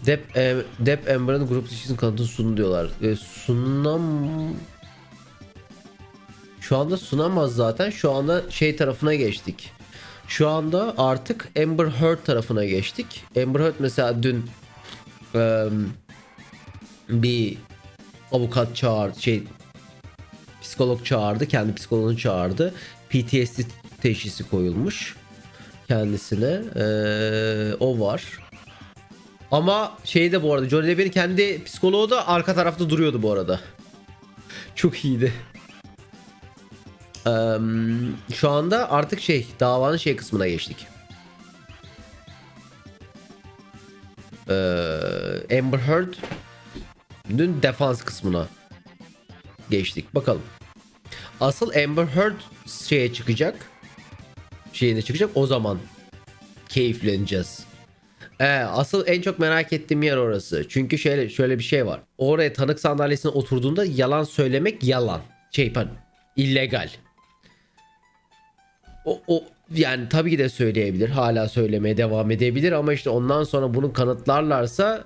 Depp Amber'ın grup ilişkisinin kanıtını sundu diyorlar. Şu anda sunamaz zaten. Şu anda şey tarafına geçtik. Şu anda artık Amber Heard tarafına geçtik. Amber Heard mesela dün bir avukat psikolog çağırdı. Kendi psikoloğunu çağırdı. PTSD teşhisi koyulmuş kendisine. O var. Ama şeyde bu arada Johnny Depp'in kendi psikoloğu da arka tarafta duruyordu bu arada. Çok iyiydi. Şu anda artık davanın kısmına geçtik. Amber Heard'ün defans kısmına geçtik. Bakalım. Asıl Amber Heard çıkacak. O zaman keyifleneceğiz. Asıl en çok merak ettiğim yer orası. Çünkü şöyle bir şey var. Oraya tanık sandalyesine oturduğunda yalan söylemek yalan. İllegal. O yani tabii ki de söyleyebilir. Hala söylemeye devam edebilir ama işte ondan sonra bunu kanıtlarlarsa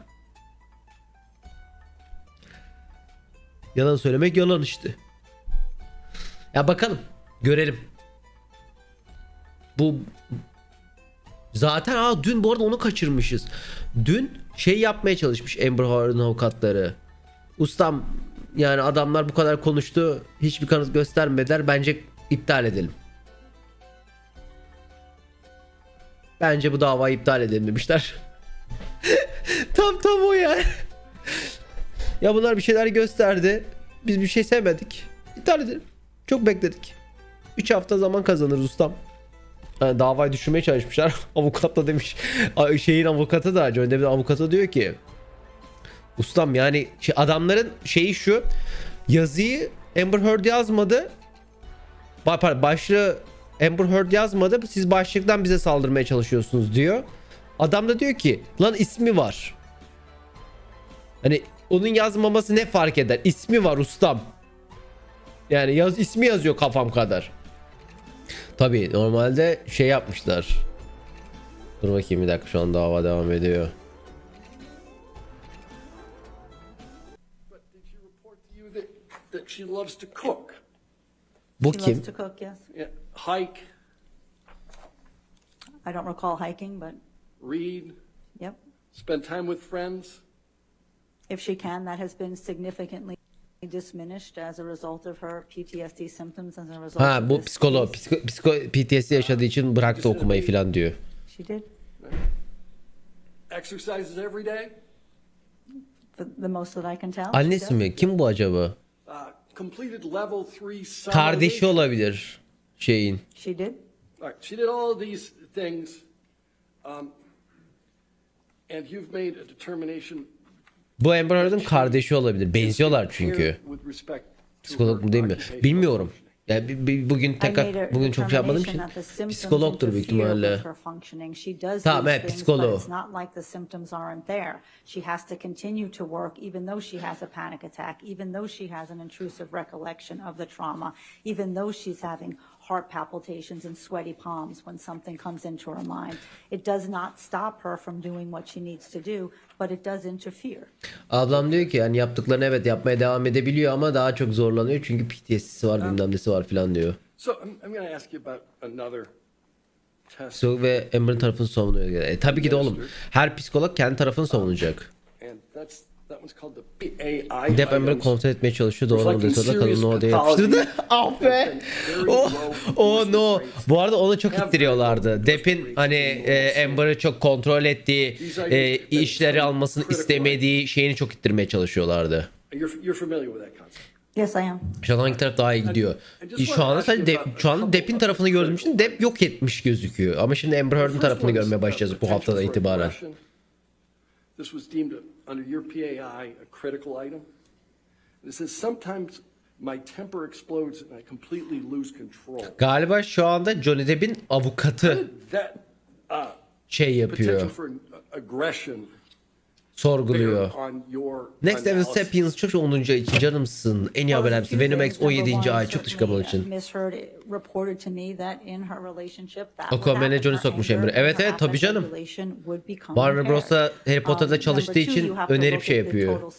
yalan söylemek yalan işte. Ya bakalım. Görelim. Bu zaten dün bu arada onu kaçırmışız. Dün yapmaya çalışmış Amber Heard'ın avukatları. Ustam yani adamlar bu kadar konuştu. Hiçbir kanıt göstermediler. Bence iptal edelim. Bence bu davayı iptal edelim demişler. tam o yani. Ya bunlar bir şeyler gösterdi. Biz bir şey sevmedik. İptal edelim. Çok bekledik. 3 hafta zaman kazanırız ustam. Yani davayı düşürmeye çalışmışlar. Avukat da demiş. Avukatı da Johnny Depp'in avukatı diyor ki ustam yani adamların şu yazıyı Amber Heard yazmadı. Başlığı Amber Heard yazmadı. Siz başlıktan bize saldırmaya çalışıyorsunuz diyor. Adam da diyor ki lan ismi var. Hani onun yazmaması ne fark eder? İsmi var ustam. Yani ismi yazıyor kafam kadar. Tabii normalde yapmışlar. Dur bakayım bir dakika, şu an dava devam ediyor. Bu kim? Loves to cook, yes. Yeah, hike, I don't recall hiking, but read, yep. spend time with friends. If she can, that has been significantly diminished as a result of her PTSD symptoms as a result of Bu this psikolog. case. PTSD yaşadığı için bıraktı okumayı falan diyor. She did. Exercises every day. For the most that I can tell. she Annesi does. mi? Kim bu acaba? Completed level 3 Kardeşi olabilir şeyin. She did. All right, she did all of these things, and you've made a determination. Bu Amber Heard'ın kardeşi olabilir. Benziyorlar çünkü. With respect to Psikolog mu her değil mi? occupational Bilmiyorum. functioning. Yani bugün çok yapmadığım için psikologtur büyük ihtimalle. Tamam, evet, psikoloğu. It's not like the symptoms aren't there. She has to continue to work even though she has a panic attack, even though she has an intrusive recollection of the trauma, even though she's having heart palpitations and sweaty palms when something comes into her mind. It does not stop her from doing what she needs to do, but it does interfere. Ablam diyor ki yani yaptıklarını evet yapmaya devam edebiliyor ama daha çok zorlanıyor çünkü PTSD'si var, bilmem nesi var falan diyor. So I'm going to ask you about another test. Ve Amber'ın tarafını savunuyor. Tabii ki de oğlum. Her psikolog kendi tarafını savunacak. And that one's called the PAI. Depp Amber'ı kontrol etmeye çalışıyor. Doğru olduğu sırada kadını o odaya yapıştırdı. Ah be. No. Bu arada onu çok ittiriyorlardı. Depp'in hani Amber'ı çok kontrol ettiği, işleri almasını istemediği şeyini çok ittirmeye çalışıyorlardı. You're familiar with that concept. Yes, I am. Şu an hangi taraf daha iyi gidiyor? Şu anda sadece şu an Depp'in tarafını gördüğüm için Depp yok etmiş gözüküyor. Ama şimdi Amber Heard'ın tarafını görmeye başlayacağız bu haftadan itibaren. This was deemed under your PAI a critical item. It says sometimes my temper explodes and I completely lose control. Galiba şu anda Johnny Depp'in avukatı That yapıyor. potential for aggression sorguluyor. on your Next Level analysis. Sapiens çok 10. ay için canımsın. En iyi abonemsin. Venom X 17. ay çok teşekkür ederim için. Aquaman'e Johnny sokmuş Emre. Evet evet tabii canım. Warner Bros'ta Harry Potter'da çalıştığı için önerip şey yapıyor.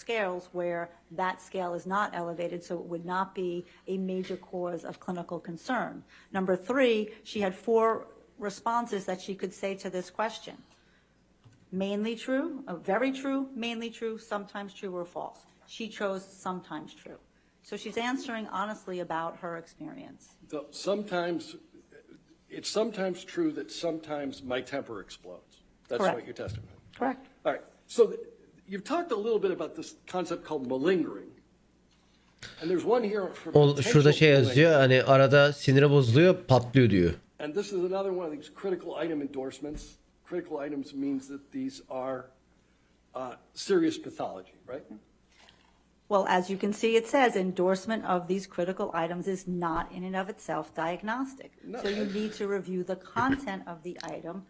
That scale is not elevated, so it would not be a major cause of clinical concern. Number three, she had 4 responses that she could say to this question. Mainly true, very true, mainly true, sometimes true or false. She chose sometimes true. So she's answering honestly about her experience. Sometimes, it's sometimes true that sometimes my temper explodes. That's Correct. what you're testifying. Correct. All right. So you've talked a little bit about this concept called malingering. And there's one here for Şurada şey yazıyor hani arada sinire bozuluyor patlıyor diyor. And this is another one of these critical item endorsements. Critical items means that these are serious pathology, right? Well, as you can see, it says endorsement of these critical items is not in and of itself diagnostic. So you need to review the content of the item.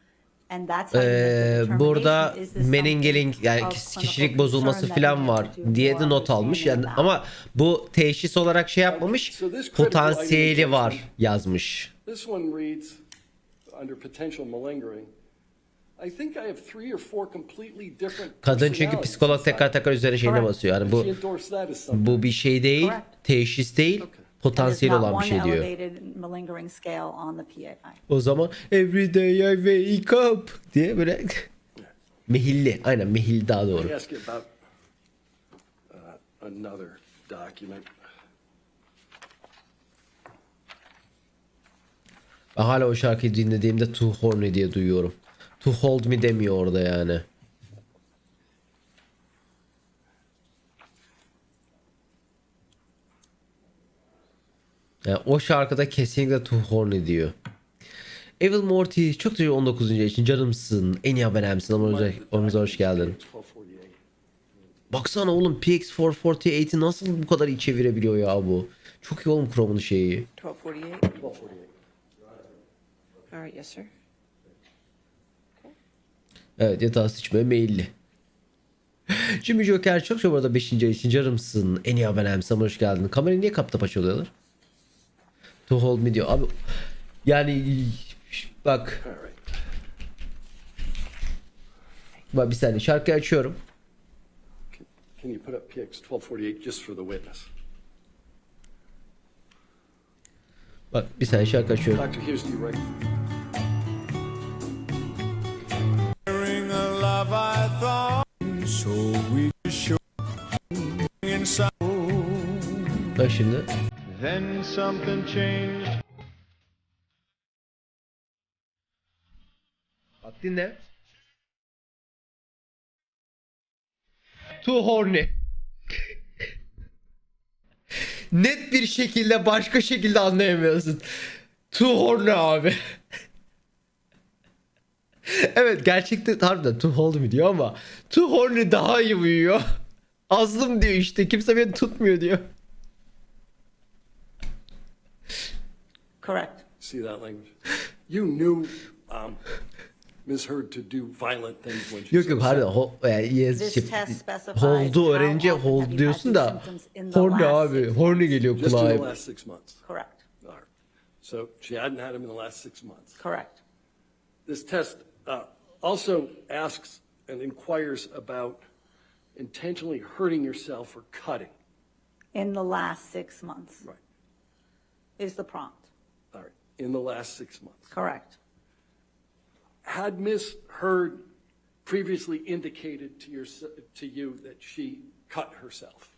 And that's how you make the Burada determination, is this meningeling something yani of clinical kişilik bozulması concern that falan you var have to do diye more de not almış. Yani understanding ama bu teşhis olarak şey yapmamış. Potansiyeli var yazmış. This one reads under potential malingering. I think I have 3 or 4 completely different. Kadın çünkü psikolog tekrar üzerine şeyine basıyor. Yani bu bir şey değil, teşhis değil, potansiyel olan bir şey diyor. O zaman every day I wake up diye böyle mehilli. Aynen mehilli daha doğru. Let me ask you about another document. Ben hala o şarkıyı dinlediğimde Too Horny diye duyuyorum. To hold me demiyor orada yani. Yani o şarkıda kesinlikle Too Horny diyor. Evil Morty çok teşekkür 19. için canımsın. En iyi abonemsin. Aramıza hoş geldin. Baksana oğlum PX448'i nasıl bu kadar iyi çevirebiliyor ya bu. Çok iyi oğlum Chrome'un şeyi. 1248. All right, yes sir. Evet yatağa sıçmaya meyilli. Şimdi Joker çok bu arada 5. ay için canımsın. En iyi abonemsin. Hoş geldin. Kamerayı niye kapta paça oluyorlar? To hold me diyor. Abi yani bak. Bak bir saniye şarkıyı açıyorum. Can you put up PX1248 just for the witness? Bak bir saniye şarkı açıyorum. Dr. Hughes, do you write? Bak şimdi. Then something changed. Bak dinle. Too horny. Net bir şekilde başka şekilde anlayamıyorsun. Too horny abi. Evet gerçekten harbiden too horny diyor ama too horny daha iyi uyuyor. Azlım diyor işte kimse beni tutmuyor diyor. Correct. See that language? You knew Ms. Heard to do violent things when she Yok yok said harbiden yani This şey, test specifies hold'u how öğrenince often have hold you diyorsun had da these symptoms in the horny last abi 6 horny months. geliyor just in the kulağa. last 6 months. Correct. All right. So she hadn't had them in the last 6 months. Correct. This test also asks and inquires about intentionally hurting yourself or cutting. In the last 6 months Right. is the prompt. All right. In the last 6 months. Correct. Had Ms. Heard previously indicated to you that she cut herself?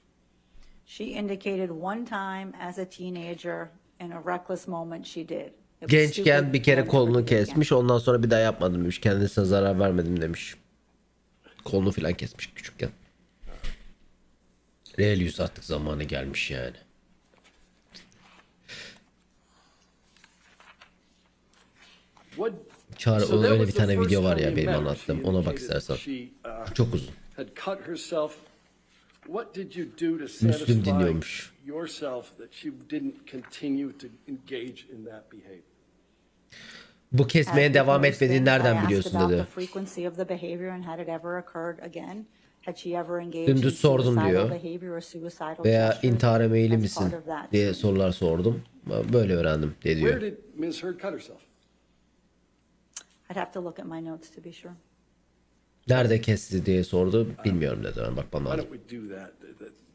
She indicated one time as a teenager in a reckless moment she did. It was Gençken stupid, bir kere I'll never kolunu do it again. kesmiş ondan sonra bir daha yapmadım demiş. Kendisine zarar vermedim demiş. Kolunu filan kesmiş küçükken. Real yüz artık zamanı gelmiş yani. What? Çağrı So that öyle was bir the tane first video var time ya you benim met her. anlattığım. She Ona bak indicated istersen. she, Çok uzun. had cut herself. What did you do to Müslüm satisfy dinliyormuş. yourself that she didn't continue to engage in that behavior? Bu kesmeye As devam with most etmediğini things, I nereden asked biliyorsun about dedi. the frequency of the behavior and had it ever occurred again. Had she ever engaged in Dümdüz sordum suicidal diyor. behavior or suicidal Veya gestures? intihara meyilli That's misin part of that. diye sorular sordum. Böyle öğrendim diye Where diyor. did Ms. Heard cut herself? I'd have to look at my notes to be sure. Nerede kesti diye sordu. Bilmiyorum dedi. Ben bakmam Why lazım. don't we do that?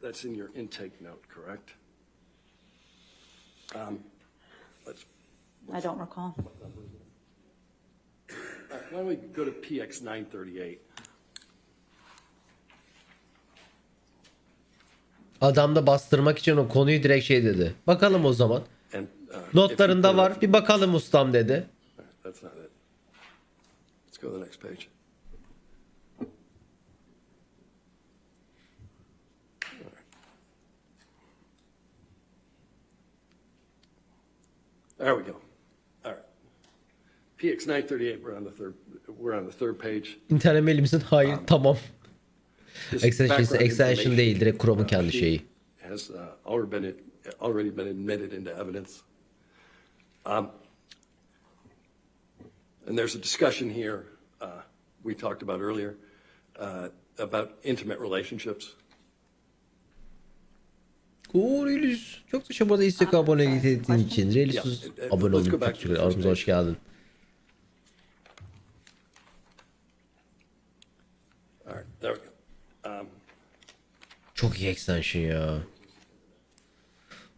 That's in your intake note, correct? Let's, I don't recall. why don't we go to PX 938? Adam da bastırmak için o konuyu direkt şey dedi. Bakalım o zaman. And, Notlarında if you put var. Bir bakalım ustam dedi. That's not it. Let's go to the next page. There we go. All right. PX 938. We're on the third page. İnternet mail misin? Hayır. Tamam. This Extension ise background extension information, değil. Direkt Chrome'un kendi she şeyi. Has already been admitted into evidence. And there's a discussion here we talked about earlier about intimate relationships. Relis. Çok teşekkür ederim. İstek abone ettiğin için. Relis abone Let's go olduk. back Çok to teşekkür the ederim. first Aramıza hoş geldin. All right, there we go. Çok iyi extension ya.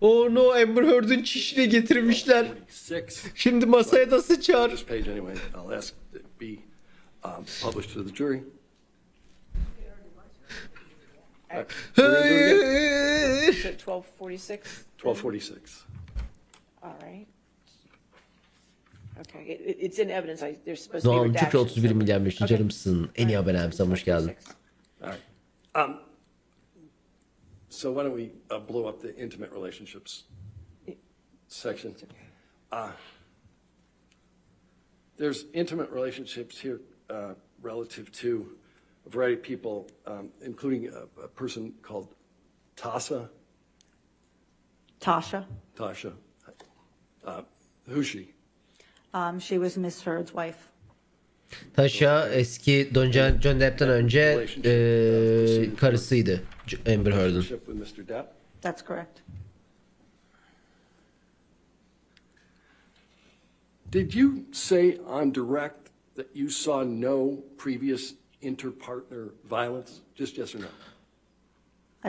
Oh no, Amber Heard'ın çişini getirmişler. 46. Şimdi masaya da sıçar. This page anyway. I'll ask that it be published to the jury. We're gonna do it again. Is it 1246? 1246. All right. Okay, it's in evidence. There's supposed to be Doğan Türkçe redactions. 31 milyon beş. Okay. Canımsın. En iyi abonem. Sen hoş geldin. 1246. All right. So why don't we blow up the intimate relationships section? There's intimate relationships here relative to a variety of people, including a person called Tasha. Tasha. Who's she? She was Miss Heard's wife. Tasha eski John Depp'ten önce karısıydı. Amber Heard'ın. Relationship with Mr. Depp. That's correct. Did you say on direct that you saw no previous interpartner violence? Just yes or no?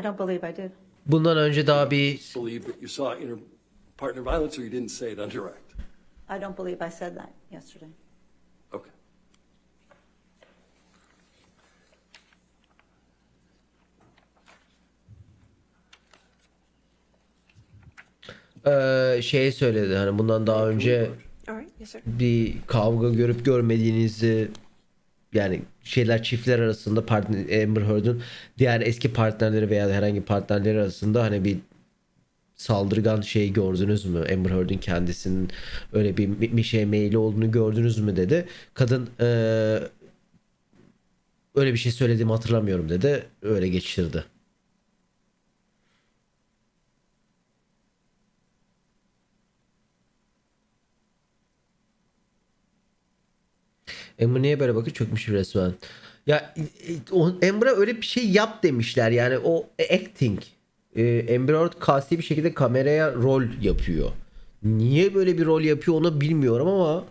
I don't believe I did. Bundan önce daha bir Believe that you saw interpartner violence, or you didn't say it on direct? I don't believe I said that yesterday. Okay. şey söyledi. Hani bundan daha önce All right, yes sir. bir kavga görüp görmediğinizi, yani çiftler arasında Amber Heard'ın diğer eski partnerleri veya herhangi partnerleri arasında hani bir saldırgan şey gördünüz mü? Amber Heard'ın kendisinin öyle bir şey meyli olduğunu gördünüz mü dedi. Kadın öyle bir şey söylediğimi hatırlamıyorum dedi. Öyle geçiştirdi. Amber niye böyle bakıyor? Çökmüş resmen. Ya Amber'a öyle bir şey yap demişler. Yani o acting. Amber Heard kasti bir şekilde kameraya rol yapıyor. Niye böyle bir rol yapıyor onu bilmiyorum ama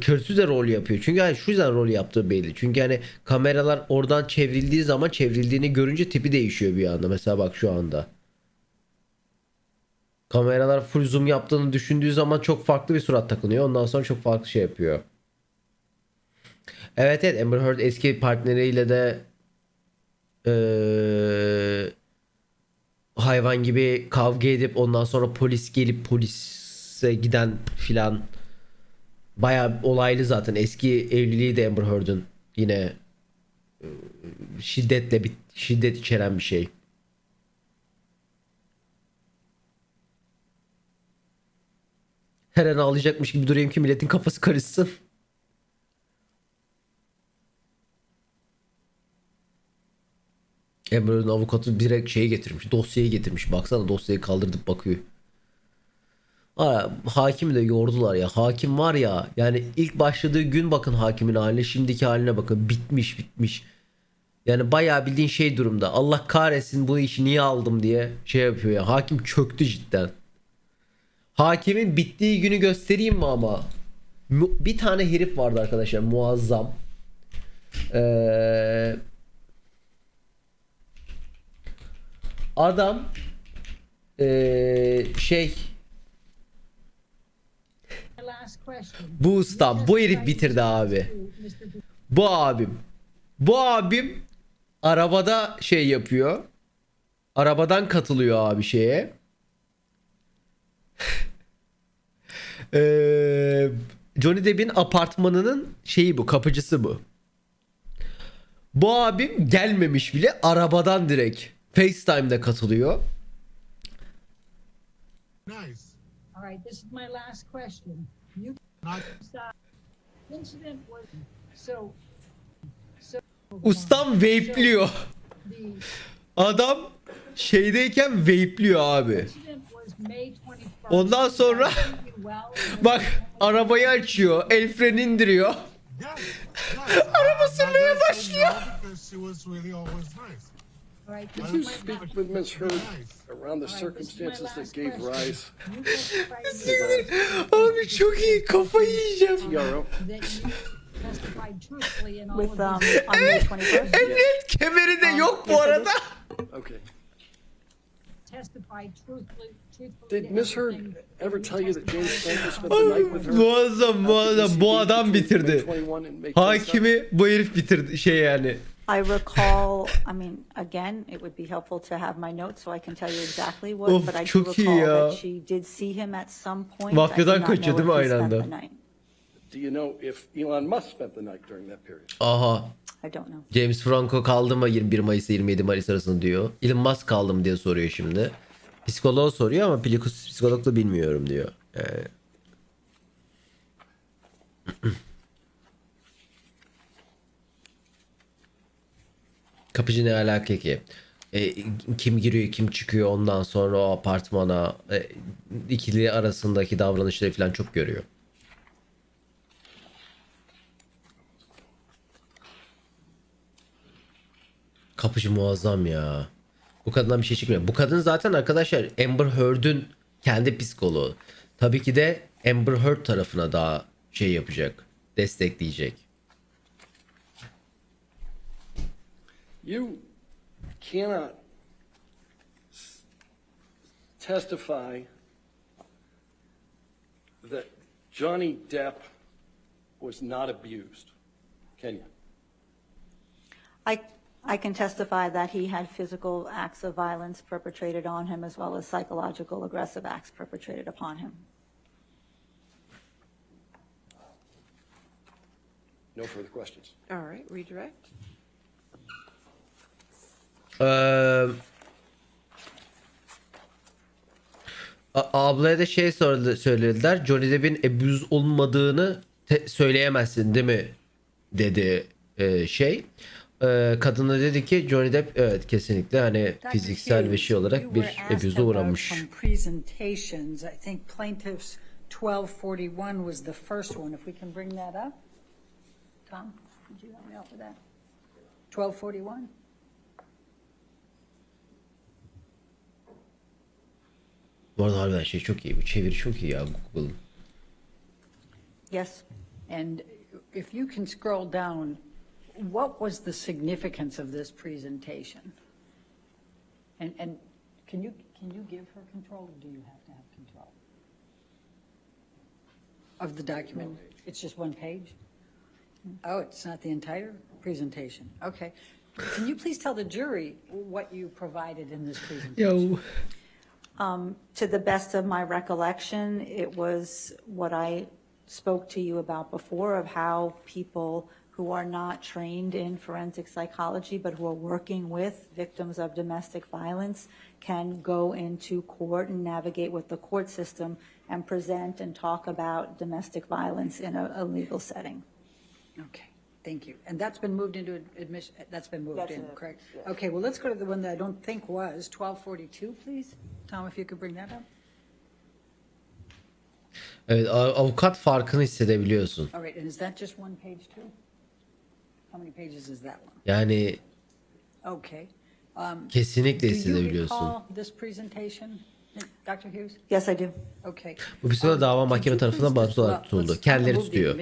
kötü de rol yapıyor. Çünkü yani şu yüzden rol yaptığı belli. Çünkü hani kameralar oradan çevrildiği zaman çevrildiğini görünce tipi değişiyor bir anda. Mesela bak şu anda. Kameralar full zoom yaptığını düşündüğü zaman çok farklı bir surat takınıyor. Ondan sonra çok farklı şey yapıyor. Evet Amber Heard eski partneriyle de hayvan gibi kavga edip ondan sonra polis gelip polise giden filan bayağı olaylı zaten. Eski evliliği de Amber Heard'ın yine şiddet içeren bir şey. Her an ağlayacakmış gibi durayım ki milletin kafası karışsın. Amber'ın avukatı direkt şeyi getirmiş. Dosyayı getirmiş. Baksana dosyayı kaldırdıp bakıyor. Hakimi de yordular ya. Hakim var ya, yani ilk başladığı gün bakın hakimin haline, şimdiki haline bakın, bitmiş. Yani bayağı bildiğin şey durumda. Allah kahretsin bu işi niye aldım diye şey yapıyor ya. Hakim çöktü cidden. Hakimin bittiği günü göstereyim mi ama? Bir tane herif vardı arkadaşlar, muazzam. Adam şey, bu ustam, bu herif bitirdi abi. Bu abim arabada şey yapıyor. Arabadan katılıyor abi şeye. Johnny Depp'in apartmanının şeyi bu, kapıcısı bu. Bu abim gelmemiş bile, arabadan direkt FaceTime'da katılıyor. Nice. All right, this is my last question. You incident was so Ustam vape'liyor. the Adam şeydeyken vape'liyor abi. incident was May 21st. Ondan sonra bak arabayı açıyor, el freni indiriyor. Araba sürmeye başlıyor. Because she was really always nice. All right, Did this you is my speak last. with Ms. Heard around the circumstances that gave rise to Abi çok iyi, kafayı yiyeceğim. TRO? That you testified truthfully in all With, of on these. May 21st? Emniyet kemeri de yok bu arada. Okay. Testified truthfully Did to Ms. Heard everything ever tell you that James testified. Franco spent the night with her? Muazzam, bu adam bitirdi. Hakimi bu herif bitirdi şey yani. I recall, I mean, again, it would be helpful to have my notes so I can tell you exactly what, Of, but I do çok iyi recall ya. that she did see him at some point. Mafyadan I do not kaçıyor know değil mi if he aynı spent anda? the night. Do you know if Elon Musk spent the night during that period? Aha. I don't know. James Franco kaldı mı 21 Mayıs 27 Mayıs arasında diyor. Elon Musk kaldı mı diye soruyor şimdi. Psikoloğu soruyor ama psikolog da bilmiyorum diyor. Yani. Kapıcı ne alaka ki? Kim giriyor kim çıkıyor ondan sonra o apartmana, ikili arasındaki davranışları falan çok görüyor. Kapıcı muazzam ya. Bu kadından bir şey çıkmıyor. Bu kadın zaten arkadaşlar Amber Heard'ün kendi psikoloğu. Tabii ki de Amber Heard tarafına daha şey yapacak. Destekleyecek. You cannot testify that Johnny Depp was not abused, can you? I can testify that he had physical acts of violence perpetrated on him as well as psychological aggressive acts perpetrated upon him. No further questions. All right, redirect. Ablaya da şey söylediler. Johnny Depp'in abuse olmadığını söyleyemezsin değil mi? Dedi şey. Kadına dedi ki Johnny Depp evet kesinlikle hani fiziksel ve şey olarak bir abuse'a uğramış. Presentations, I think plaintiff's 1241 was the first one. If we can bring that up. Tom, could you help me out with that? 1241? Bu arada harbiden şey çok iyi. Bu çeviri çok iyi ya Google'ın. Yes. And if you can scroll down, what was the significance of this presentation? And can you give her control, or do you have to have control of the document? It's just one page? Oh, it's not the entire presentation. Okay. Can you please tell the jury what you provided in this presentation? To the best of my recollection, it was what I spoke to you about before of how people who are not trained in forensic psychology but who are working with victims of domestic violence can go into court and navigate with the court system and present and talk about domestic violence in a legal setting. Okay, thank you. And that's been moved into admission, that's been moved That's in, it, correct? yes. Okay, well, let's go to the one that I don't think was 1242, please. Tom, if you could bring that up. Evet, avukat farkını hissedebiliyorsun. All right, and is that just one page too? How many pages is that one? Yani Okay. kesinlikle Do you hissedebiliyorsun. recall this presentation, Dr. Hughes? Yes, I do. Okay. Bu psikoloğa dava mahkeme tarafından bağımsız olarak tutuldu. Kendileri tutuyor.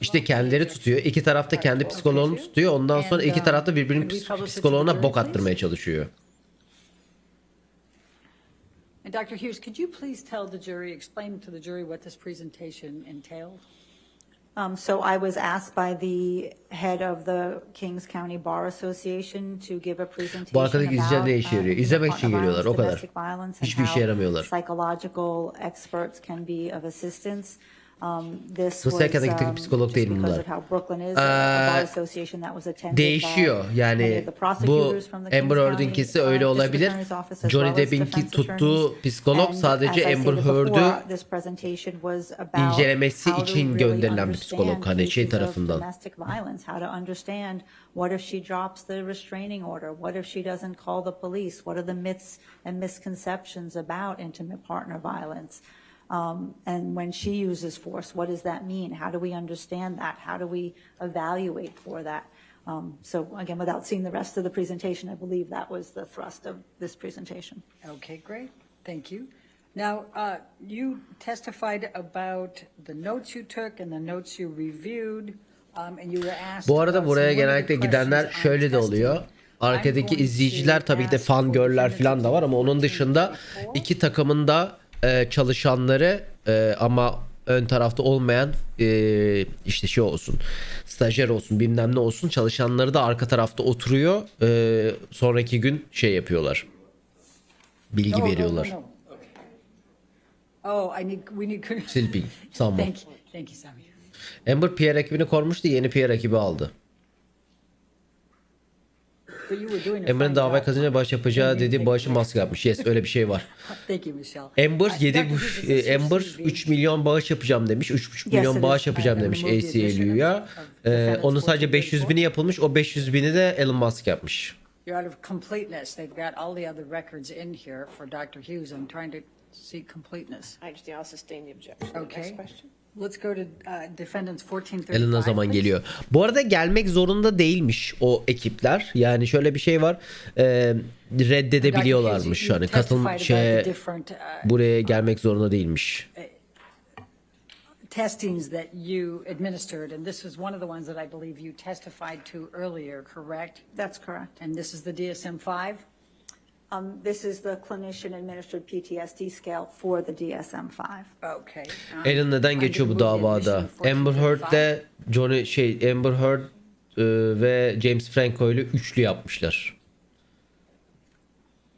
İşte kendileri tutuyor. İki tarafta kendi psikoloğunu tutuyor. Ondan sonra iki tarafta birbirinin psikoloğuna bok attırmaya çalışıyor. And Dr. Hughes, could you please tell the jury, explain to the jury what this presentation entailed? So I was asked by the head of the Kings County Bar Association to give a presentation Bu arkadaki izleyiciler about, ne işe yarıyor? İzlemek için partner geliyorlar, o violence, kadar. domestic violence, and Hiçbir işe how yaramıyorlar. Psychological experts can be of assistance. This Nasıl erkek psikolog değil bunlar? Değişiyor. Yani bu Amber Heard'inkisi öyle olabilir. Johnny Depp'inki tuttuğu psikolog sadece Amber Heard'ü incelemesi için gönderilen bir psikolog. Hani şey tarafından. What if she drops the restraining order? What if she doesn't call the police? What are the myths and misconceptions about intimate partner violence? And when she uses force, what does that mean? How do we understand that? How do we evaluate for that? So again, without seeing the rest of the presentation, I believe that was the thrust of this presentation. Okay, great. Thank you. Now, you testified about the notes you took and the notes you reviewed, and you were asked. Bu arada buraya genellikle gidenler şöyle de oluyor. Arkadaki izleyiciler tabii ki de fangirl'ler falan da var ama onun dışında iki takımın da çalışanları ama ön tarafta olmayan işte şey olsun, stajyer olsun, bilmem ne olsun, çalışanları da arka tarafta oturuyor. Sonraki gün şey yapıyorlar. Bilgi veriyorlar. Oh, we need. Silping, Zaman. Thank you, Sami. Amber PR ekibini korumuştu, yeni PR ekibi aldı. Amber'ın davayı kazanınca bağış yapacağı dediği bağışı Musk yapmış. Yes, öyle bir şey var. Amber 3 milyon bağış yapacağım demiş. 3,5 milyon bağış yapacağım demiş ACLU'ya. Onun sadece 500 bini yapılmış. O 500 bini de Elon Musk yapmış. You're out of completeness. They've got all the other records in here for Dr. Hughes. I'm trying to seek completeness. I understand. I'll sustain the objection. Okay. Next question. Let's go to defendants 1435. Elon'a zaman geliyor. Bu arada gelmek zorunda değilmiş o ekipler. Yani şöyle bir şey var. Reddedebiliyorlarmış. Hani buraya gelmek zorunda değilmiş. Testings that you administered, and this was one of the ones that I believe you testified to earlier, correct? That's correct. And this is the DSM-5? This is the clinician-administered PTSD scale for the DSM-5. Okay. Elon neden geçiyor bu davada? Amber Heard'le Amber Heard ve James Franco ile üçlü yapmışlar.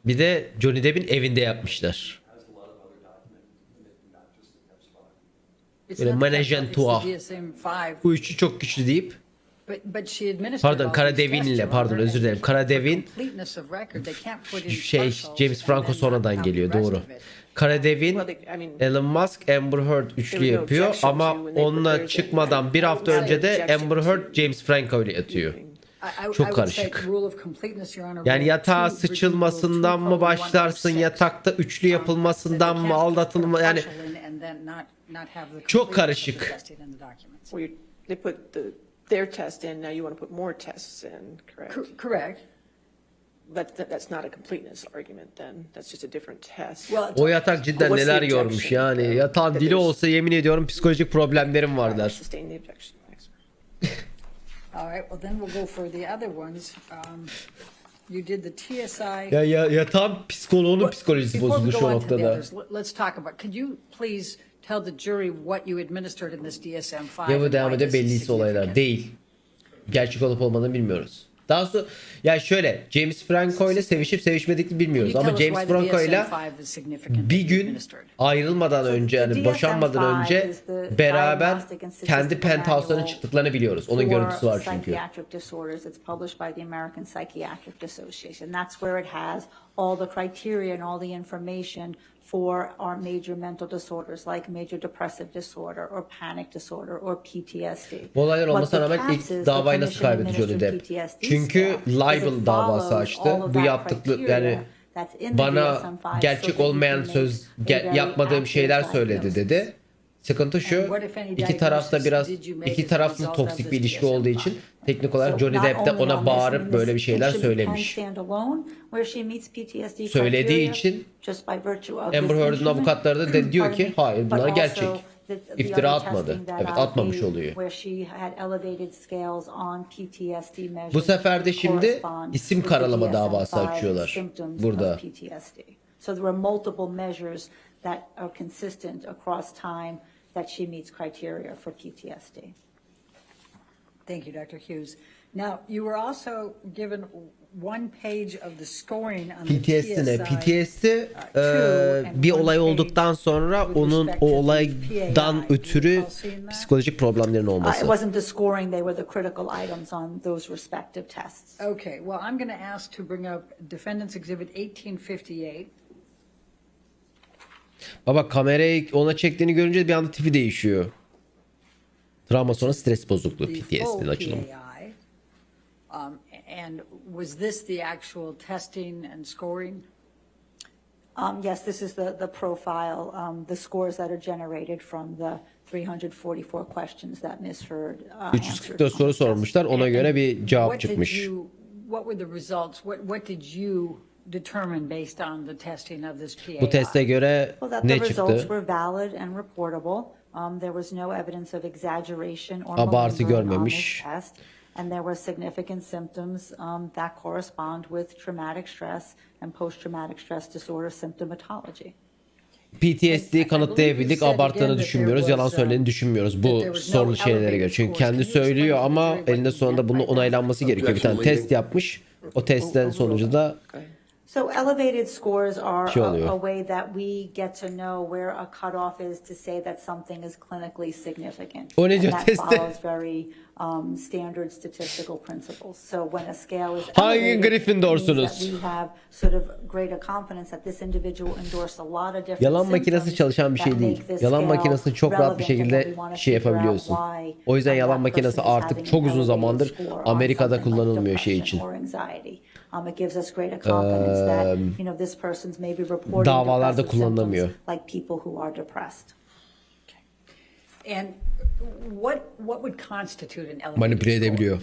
Bir de Johnny Depp'in evinde yapmışlar. Böyle menajentua. Bu üçü çok güçlü deyip pardon, Kara Devin ile özür dilerim. Kara Devin James Franco sonradan geliyor, doğru. Kara Devin, Elon Musk, Amber Heard üçlü yapıyor ama onunla çıkmadan bir hafta önce de Amber Heard James Franco ile yatıyor. Çok karışık. Yani yatağa sıçılmasından mı başlarsın, yatakta üçlü yapılmasından mı, aldatılma, yani çok karışık. They put their test in. Now you want to put more tests in, correct? Correct. But that's not a completeness argument then. That's just a different test. O yatak cidden neler yormuş yani. Yatağın dili olsa yemin ediyorum psikolojik problemlerim var der. Sustain the objection. Thanks. All right. Well, then we'll go for the other ones. You did the TSI. Ya yatağın psikoloğunun psikolojisi bozuldu şu noktada. Let's talk about. Could you please tell the jury what you administered in this DSM-5? Ya bu devam ede belliyse olaylar değil. Gerçek olup olmadığını bilmiyoruz. Daha sonra ya şöyle, James Franco ile sevişip sevişmediklerini bilmiyoruz ama James Franco ile bir gün ayrılmadan önce, yani boşanmadan önce beraber kendi penthouse'larına çıktıklarını biliyoruz. Onun görüntüsü var çünkü. All the criteria and all the information for our major mental disorders like major depressive disorder or panic disorder or PTSD. Bu olaylar olmasına rağmen ilk davayı nasıl kaybetti Johnny Depp? Çünkü libel davası açtı. Bu yaptıkları, yani that's in the Bana DSM-5 so gerçek that you olmayan can söz make a very yapmadığım accurate şeyler söyledi diagnosis. dedi. Sıkıntı şu, And what if any iki tarafta biraz diagnosis did you make iki as a taraflı result toksik of bir this ilişki olduğu için DSM-5? teknik olarak So Johnny not Depp de only ona on this, I bağırıp mean, böyle bir this şeyler patient can söylemiş. stand alone where she meets PTSD Söylediği criteria için just by virtue of Amber this Heard'ın instrument. avukatları da diyor Pardon ki me, hayır but bunlar also gerçek. the İftira other atmadı. testing that Evet, I atmamış did oluyor. where she had elevated scales on PTSD measures Bu sefer de şimdi correspond isim with the karalama davası DSM-5 açıyorlar symptoms burada. of PTSD. So there are multiple measures that are consistent across time that she meets criteria for PTSD. Thank you, Dr. Hughes. Now, you were also given one page of the scoring on the PTSD ne? TSI. PTSD bir olay olduktan sonra onun o olaydan ötürü psikolojik problemlerin It olması. wasn't the scoring, they were the critical items on those respective tests. Okay, well, I'm going to ask to bring up Defendant's Exhibit 1858. Baba kamerayı ona çektiğini görünce bir anda tipi değişiyor. Travma sonra stres bozukluğu, The full PTSD'nin açılımı. PAI. And was this the actual testing and scoring? Yes, this is the profile, the scores that are generated from the 344 questions that Ms. Heard answered. 344 soru sormuşlar. Ona göre bir cevap What did çıkmış. what were the results? What did you determine based on the testing of this PAI? Bu teste göre Well, that ne the results çıktı? were valid and reportable. There was no evidence of exaggeration or Abartı malingering on this görmemiş. test. And there were significant symptoms that correspond with traumatic stress and post-traumatic stress disorder symptomatology. PTSD'yi kanıtlayabildik. Abarttığını düşünmüyoruz. Yalan söylediğini düşünmüyoruz. Bu sorulu şeylere göre. Çünkü kendi söylüyor ama elinde sonunda bunun onaylanması gerekiyor. Bir tane test yapmış. O testten sonucu da So elevated scores are Şey oluyor. a way that we get to know where a cutoff is to say that something is clinically significant. O ne And diyor that testte? follows very standard statistical principles. So when a scale is Hangi elevated, it means Gryffindorsunuz? that we have sort of greater confidence that this individual endorsed a lot of different yalan makinesi symptoms çalışan bir şey that değil. make this Yalan scale makinesini çok rahat bir relevant and that şekilde we wanna şey figure out yapabiliyorsun. why, O yüzden yalan that makinesi person is artık having çok uzun elevated zamandır score on Amerika'da something like kullanılmıyor şey depression için. or anxiety. It gives us greater confidence that this person's maybe reporting Davalarda depressive kullanılamıyor. symptoms like people who are depressed. And what would constitute an elevated Manipüle score? edebiliyor.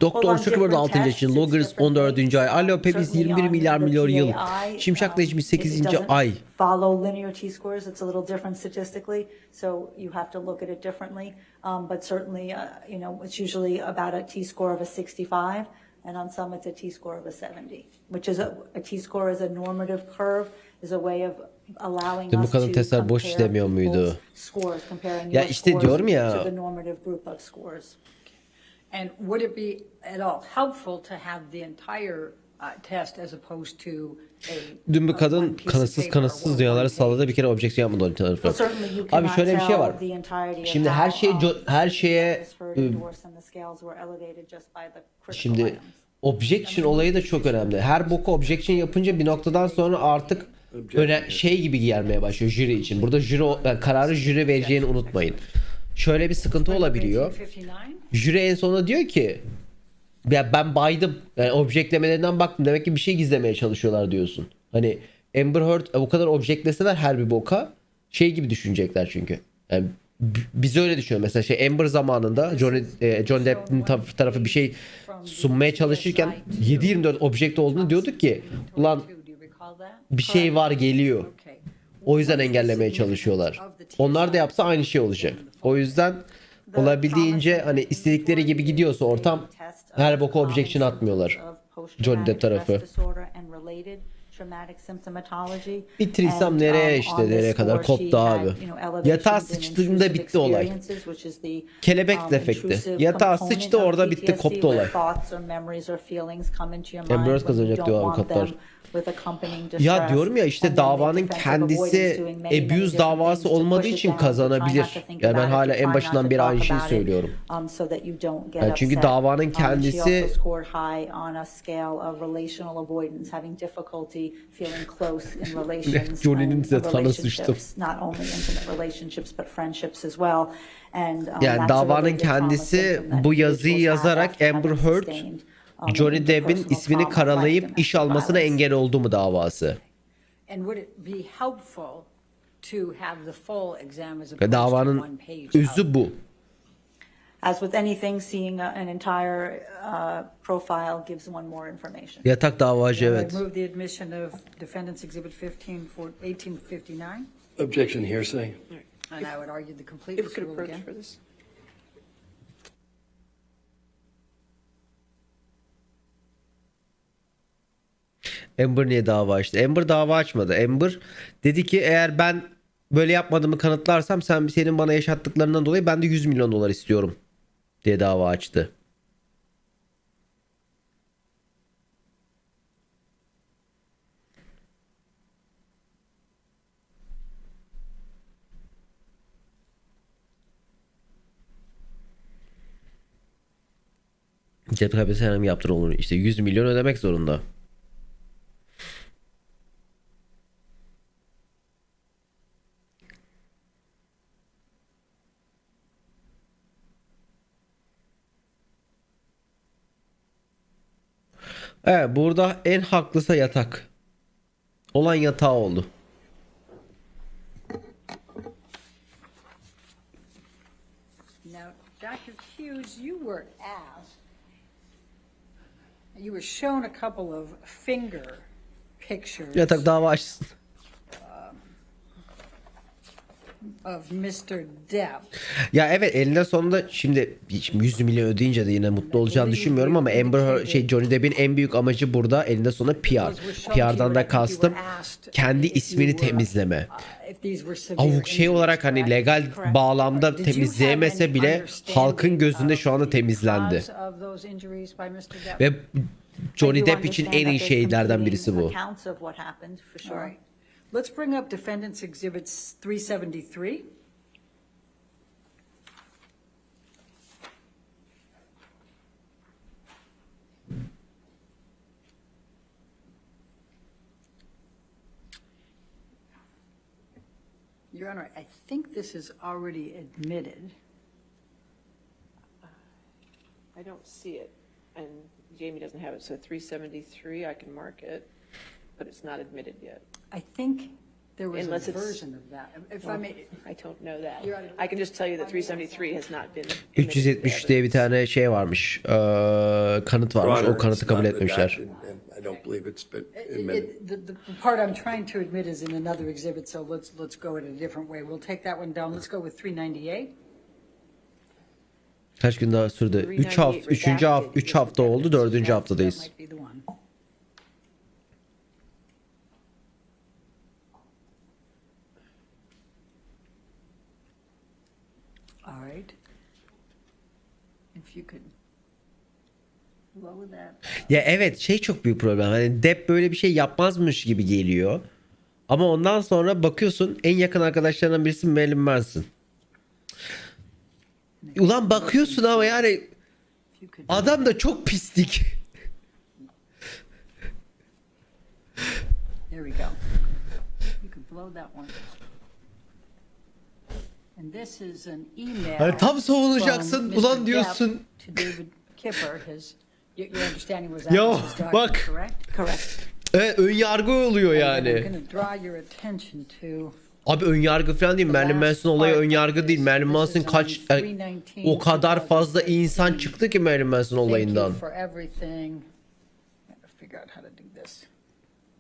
Doktor Zuckerberg 6. yaşında, Logos 14. ay, Alo Pebis 21 milyar milyon yıl, Şimşak'la 78. ay. Follow linear t-scores. It's a little different statistically, so you have to look at it differently. But certainly, it's usually about a t-score of a 65, and on some it's a t-score of a 70, which is a t-score is a normative curve, is a way of allowing Bu us kadın to testler boş compare işlemiyor muydu? people's scores, comparing Ya your işte scores diyorum ya. to the normative group of scores. And would it be at all helpful to have the entire test as opposed to Dün bir one kadın piece of kanıtsız paper kanıtsız or dünyaları one salladı, page? bir kere objeksiyon yapmadı onun tarafı. Well, certainly you Abi cannot şöyle bir şey tell var. the entirety of Şimdi her how, şeye Ms. Heard endorsed and the scales were elevated just by the critical şimdi items. objection olayı da çok önemli. Her boku objection yapınca bir noktadan sonra artık şey gibi gelmeye başlıyor jüri için. Burada kararı jüri vereceğini unutmayın. Şöyle bir sıkıntı olabiliyor. 1859? Jüri en sonunda diyor ki ya ben baydım. Yani objeklemelerinden baktım. Demek ki bir şey gizlemeye çalışıyorlar diyorsun. Hani Amber Heard o kadar objekleseler her bir boka şey gibi düşünecekler çünkü. Yani biz öyle düşünüyoruz. Mesela Amber zamanında John Depp'in tarafı bir şey sunmaya çalışırken 7/24 objekte olduğunu diyorduk ki ulan Do you recall that? bir şey var geliyor. Okay. O yüzden engellemeye çalışıyorlar. Onlar da yapsa aynı şey olacak. O yüzden olabildiğince hani istedikleri gibi gidiyorsa ortam her boka objection atmıyorlar. Johnny Depp tarafı. Bitirsem nereye işte nereye kadar koptu abi. Yatağa sıçtığında bitti olay. Kelebek defekti. Yatağa sıçtı orada bitti koptu olay. Amber Heard kazanacak diyor avukatlar. Ya diyorum ya işte davanın kendisi abuse davası olmadığı için kazanabilir. Yani ben hala en başından beri aynı şeyi söylüyorum. Yani çünkü davanın kendisi Johnny'nin yatağına sıçtım. Yani davanın kendisi bu yazıyı yazarak Amber Heard Johnny Depp'in ismini karalayıp iş almasına engel oldu mu davası? And would it be helpful to have the full exam as opposed to one Davanın page? özü bu. As with anything, seeing an entire profile gives one more information. Yatak davacı evet. I move the admission of defendants exhibit 1859, Objection hearsay. and I would argue the If we completeness could rule approach again. for this. Amber niye dava açtı? Amber dava açmadı. Amber dedi ki eğer ben böyle yapmadığımı kanıtlarsam senin bana yaşattıklarından dolayı ben de 100 milyon dolar istiyorum diye dava açtı. Cep kaybetse hemen yaptır olur. İşte 100 milyon ödemek zorunda. Evet, burada en haklısı yatak. Olan yatağı oldu. Now, Dr. Hughes, you were asked, you were shown a couple of finger pictures Yatak dava açsın. of Mr. Depp. Ya evet elinde sonunda şimdi 100 milyon ödeyince de yine mutlu olacağını düşünmüyorum ama Johnny Depp'in en büyük amacı burada elinde sonunda PR. PR'dan da kastım kendi ismini temizleme. Avuk şey olarak hani legal bağlamda temizleyemese bile halkın gözünde şu anda temizlendi. Ve Johnny Depp için en iyi şeylerden birisi bu. Accounts of what happened, for sure. All right. Let's bring up defendants exhibits 373. Your Honor, I think this is already admitted. I don't see it, and Jamie doesn't have it, so 373, I can mark it, but it's not admitted yet. I think there was Unless a it's- version of that. If I may, I don't know that. You're right. I can just tell you that 373 has not been. admitted 370 diye bir tane şey varmış. Kanıt varmış. O kanıtı kabul etmişler. I don't believe it's been the part I'm trying to admit is in another exhibit, so let's go in a different way. We'll take that one down. Let's go with 398. Kaç gün daha sürdü? 3 hafta, 3 hafta oldu. 4. haftadayız. That might be the one. All right. If you could lower that. Ya evet şey çok büyük problem. Hani Depp böyle bir şey yapmazmış gibi geliyor. Ama ondan sonra bakıyorsun en yakın arkadaşlarından birisi Marilyn Manson. Ulan bakıyorsun ama yani If you could. adam da çok pislik. There we go. You could blow that one. And this is an email. Hani tam savunacaksın, from ulan Mr. diyorsun. Depp to David Kipper. Your understanding was that Yo, was his document, bak. correct? Correct. Evet, ön yargı oluyor I'm yani. going to draw your attention to Abi ön yargı falan değil. Marilyn Manson olayı ön yargı değil. Marilyn Manson kaç o kadar fazla insan çıktı ki Marilyn Manson thank olayından. you for everything. I gotta figure out how to do this.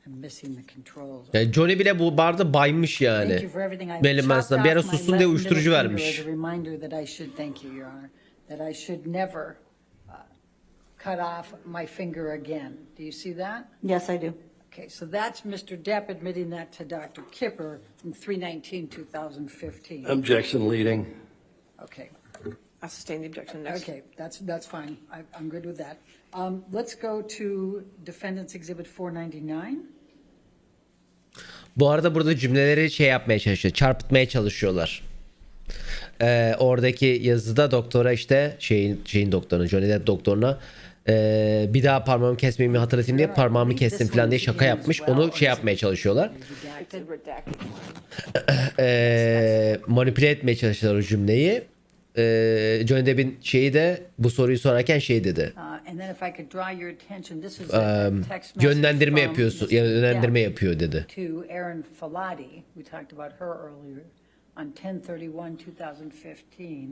I'm missing the controls. Yani Johnny bile bu barda baymış Thank you yani. for everything. I Marilyn Manson'dan bir ara chopped off sussun my diye left uyuşturucu middle vermiş. finger as a reminder that I should thank you, Your Honor, that I should never cut off my finger again. Do you see that? Yes, I do. Okay, so that's Mr. Depp admitting that to Dr. Kipper from 3/19/2015. Objection leading. Okay, I'll sustain the objection next. okay, that's fine. I'm good with that. Let's go to Defendant's Exhibit 499. Bu arada burada cümleleri şey yapmaya çalışıyor. Çarpıtmaya çalışıyorlar. Oradaki yazıda doktora işte şeyin doktoruna, Johnny Depp doktoruna bir daha parmağımı kesmemi hatırlatayım diye parmağımı kestim falan diye şaka yapmış. Onu şey yapmaya çalışıyorlar. It's a redacted. Manipüle etmeye çalışıyorlar o cümleyi. Johnny Depp'in şeyi de bu soruyu sorarken şey dedi. And then if I could draw your attention, this is a text message Yönlendirme from yapıyorsun. Mr. Yönlendirme Depp yapıyor dedi. to Erin Falati. We talked about her earlier on 10/31/2015.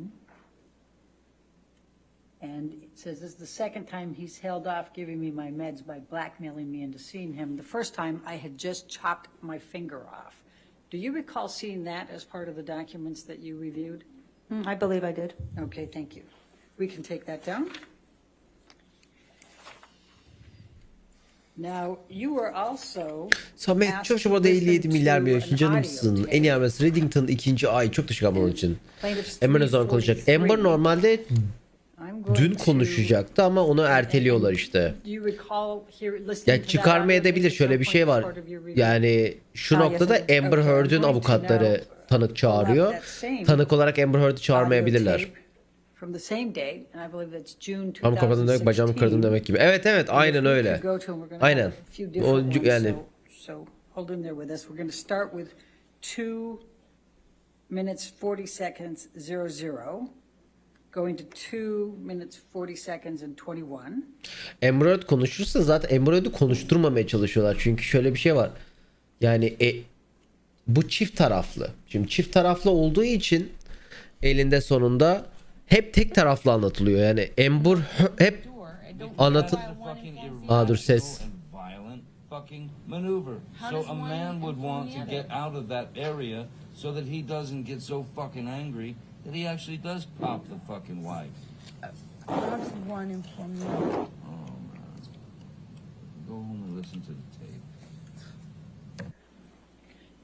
And it says this is the second time he's held off giving me my meds by blackmailing me into seeing him. The first time I had just chopped my finger off. Do you recall seeing that as part of the documents that you reviewed? I believe I did. Okay, thank you. We can take that down. Now, you were also Samet asked çok to orada listen 57 milyar to biliyorsun an canımsın. audio En iyi tape. abonesi Reddington 2. ay. Çok teşekkür ederim onun için. Plaintiff's Amber ne zaman konuşacak? 343. Amber normalde I'm going dün to- konuşacaktı ama onu erteliyorlar işte. Do you recall listening to Ya that çıkarmaya audio edebilir, tape at şöyle some bir şey point as var. part of your review? Yani şu Ah, yes, noktada I did. Amber Okay, Heard'ün I'm going to avukatları now tanık çağırıyor. that same Tanık olarak Amber Heard'ı audio çağırmayabilirler. tape from the same date, and I believe that's June Tam kapadım demek, bacağımı kırdım 2016. demek gibi. Evet evet, aynen öyle. Aynen. O yani So hold in there with us. We're going to start with 2 minutes 40 seconds 00, going to 2 minutes 40 seconds and 21. Amber Heard konuşursa zaten Amber Heard'ı konuşturmamaya çalışıyorlar. Çünkü şöyle bir şey var. Yani bu çift taraflı. Şimdi çift taraflı olduğu için elinde sonunda hep tek taraflı anlatılıyor. Yani Amber hep anlatıl... Aa dur ses. Violent fucking maneuver. So a man would want to get out of that area so that he doesn't get so fucking angry that he actually does pop the fucking wife. How does one inform you? Oh man. Go home and listen to the tape.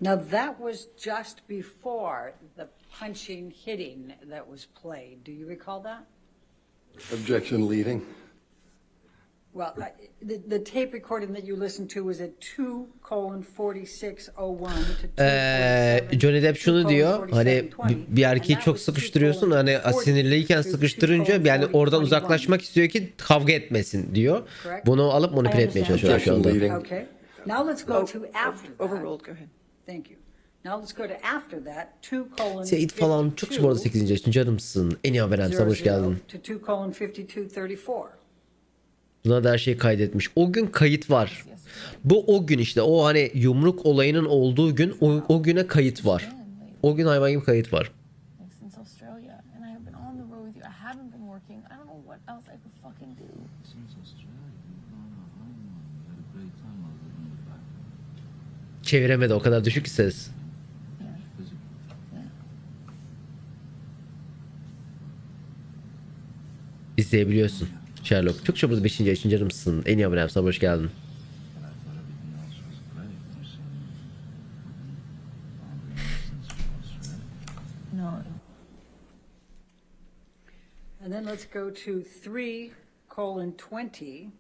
Now that was just before the punching, hitting that was played. Do you recall that? Objection leading. Well, the tape recording that you listened to was at 2:46:01 to 2:47. Johnny Depp şunu diyor, hani bir erkeği çok sıkıştırıyorsun, hani sinirliyken sıkıştırınca yani oradan uzaklaşmak istiyor ki kavga etmesin diyor. Bunu alıp manipüle etmeye çalışıyorlar şu anda. Okay. Now let's go to after that. Overruled, go ahead. Thank you. Now let's go to after that. 2:52. Seyit falan çok bu arada 8. yaşın canımsın. En iyi haber sana hoş geldin. To 2:52:34. Buna da her şeyi kaydetmiş. O gün kayıt var. Bu o gün işte, o hani yumruk olayının olduğu gün, o güne kayıt var. O gün hayvan gibi kayıt var. Since Australia, and I have been on the road with you. I haven't been working. I don't know what else I could fucking do. Since Australia, you've gone on a honeymoon. You had a great time over in the back. Çeviremedi, o kadar düşük ki ses. Yeah. Physical. Yeah. İzleyebiliyorsun. Sherlock. Çok çabuk 5. yaşın canımsın. En iyi abonem sana hoş geldin. But I thought everything else was great. You said No. And then let's go to 3:20:00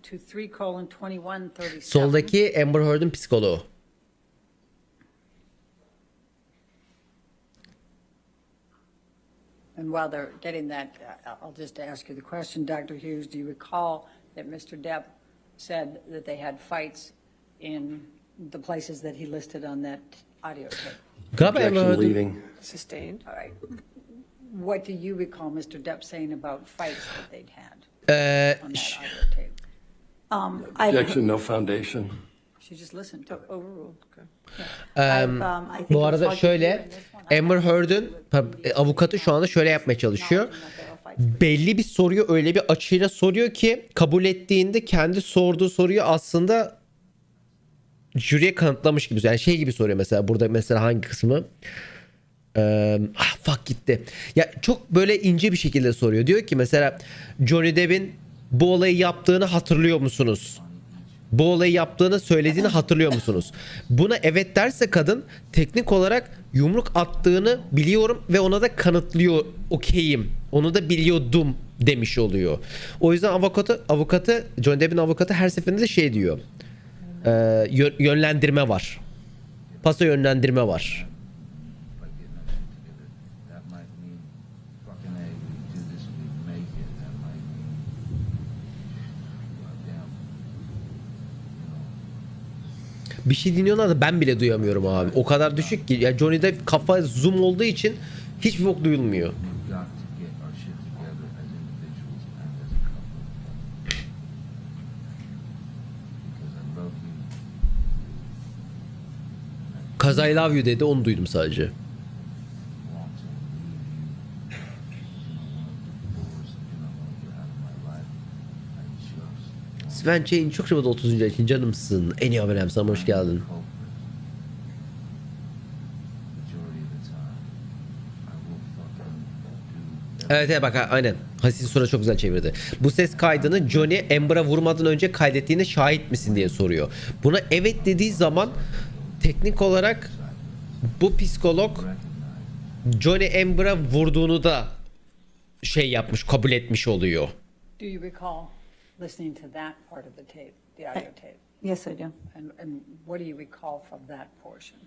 to 3:21:37. Soldaki Amber Heard'ın psikoloğu. And while they're getting that, I'll just ask you the question, Dr. Hughes, do you recall that Mr. Depp said that they had fights in the places that he listed on that audio tape? Galiba Amber Objection Heard'ın leading. Sustained. All right. What do you recall Mr. Depp saying about fights that they'd had on that audio tape? Objection, no foundation. She just listened to it. Overruled, okay. I think bu it's arada hard to şöyle, hear in this one. Amber Heard'ın avukatı şu anda şöyle yapmaya çalışıyor. Belli bir soruyu öyle bir açıyla soruyor ki kabul ettiğinde kendi sorduğu soruyu aslında jüriye kanıtlamış gibi. Yani şey gibi soruyor mesela, burada mesela hangi kısmı? Fuck gitti. Ya çok böyle ince bir şekilde soruyor. Diyor ki mesela Johnny Depp'in bu olayı yaptığını hatırlıyor musunuz? Bu olayı yaptığını söylediğini hatırlıyor musunuz? Buna evet derse kadın, teknik olarak yumruk attığını biliyorum ve ona da kanıtlıyor, okeyim. Onu da biliyordum demiş oluyor. O yüzden avukatı Johnny Depp'in avukatı her seferinde de şey diyor. Yönlendirme var. Paso yönlendirme var. by getting us together, that might mean fucking A, we do this, we make it. That might mean, damn, Bir şey dinliyorlar da ben bile duyamıyorum abi. O kadar düşük ki. Ya Johnny Depp kafa zoom olduğu için hiçbir bok duyulmuyor. we've got to get our shit together as individuals. Biraz I love you dedi, onu duydum sadece. Sven Chain çok şabat 30. için canımsın. En iyi abonem sana, hoş geldin. Evet bak aynen. Hasis sonra çok güzel çevirdi. Bu ses kaydını Johnny Amber'a vurmadan önce kaydettiğine şahit misin diye soruyor. Buna evet dediği zaman teknik olarak bu psikolog Johnny Amber'a vurduğunu da şey yapmış, kabul etmiş oluyor. Do you recall listening to that part of the tape, the audio tape? Yes, I do. And what do you recall from that portion?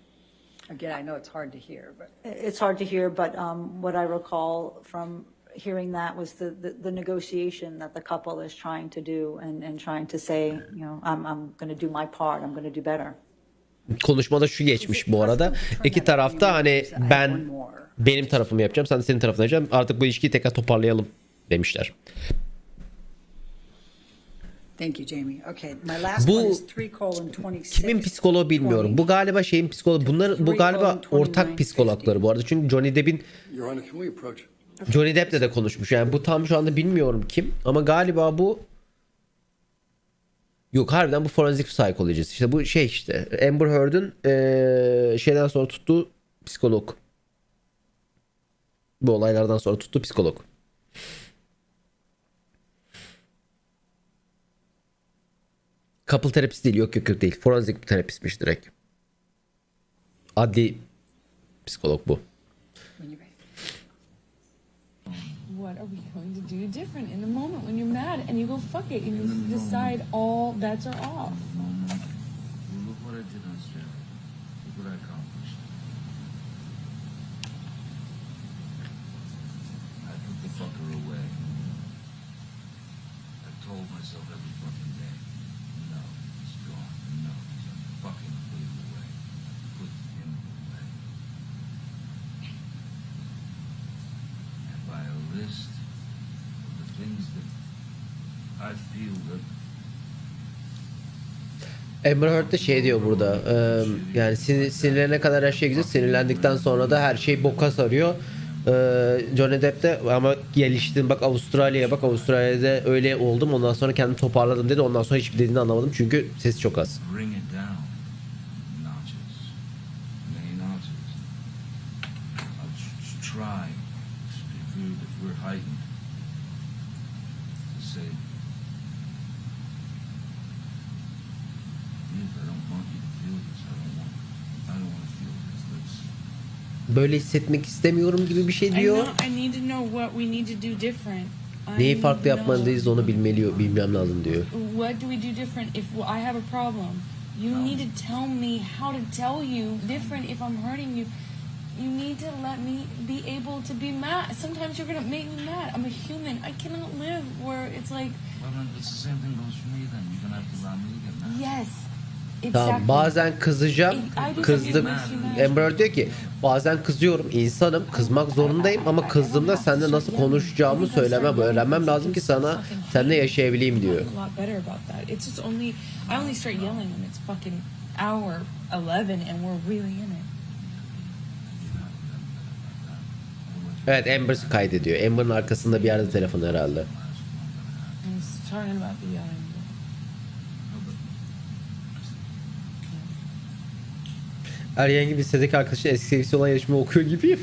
Again, I know it's hard to hear, but It's hard to hear, but what I recall from hearing that was the negotiation that the couple is trying to do and trying to say, you know, I'm going to do my part, I'm going to do better. Konuşmada şu geçmiş bu arada. İki tarafta hani ben benim tarafımı yapacağım, sen de senin tarafını yapacağım. Artık bu ilişkiyi tekrar toparlayalım demişler. thank you, Jamie. Okay, my last Bu one is 3:26. kimin psikoloğu bilmiyorum. Bu galiba şeyin psikoloğu. Bu galiba ortak psikologları bu arada. Çünkü Johnny Depp'in Your Honor, can we approach? Johnny Depp'le de konuşmuş. Yani bu tam şu anda bilmiyorum kim. Ama galiba bu yok harbiden bu forensic psychologist. İşte bu şey işte Amber Heard'ın şeyden sonra tuttuğu psikolog. Bu olaylardan sonra tuttuğu psikolog. Couple terapist değil. Yok değil. Forensic terapistmiş direkt. Adli psikolog bu. What are we going to do different in the moment when you're mad and you go fuck it and you decide all bets are off? Look what I did on Australia. Look what I accomplished. I put the fucker away. I told myself every fucking day, no, he's gone. No, he's fucking put him away. Put him away. And by a list of the things that I feel that Amber Heard de şey diyor burada, yani sinirlerine kadar her şey güzel, sinirlendikten sonra da her şey boka sarıyor. Johnny Depp de ama geliştim bak Avustralya'da öyle oldum, ondan sonra kendimi toparladım dedi, ondan sonra hiçbir dediğini anlamadım çünkü sesi çok az. bring it down notches, many notches. I'll try if we're heightened to say, I don't want you to feel this. I don't want to feel this. Böyle hissetmek istemiyorum gibi bir şey diyor. I need to know what we need to do different. Neyi farklı yapmalıyız onu bilmem lazım diyor. What do we do different if I have a problem? You need to tell me how to tell you different if I'm hurting you. You need to let me be able to be mad. Sometimes you're going to make me mad. I'm a human. I cannot live where it's like... Well, then it's the same thing goes for me then. You're going to have to allow me to get mad. Yes. Tamam, bazen kızacağım, kızdım. Amber Heard diyor ki bazen kızıyorum, insanım, kızmak zorundayım ama kızdığımda seninle nasıl konuşacağımı öğrenmem lazım ki seninle yaşayabileyim diyor. Evet, Amber kaydediyor. Amber'ın arkasında bir yerde telefon herhalde. Ergen gibi lisedeki arkadaşın eski sevgisi olan yarışmayı okuyor gibiyim.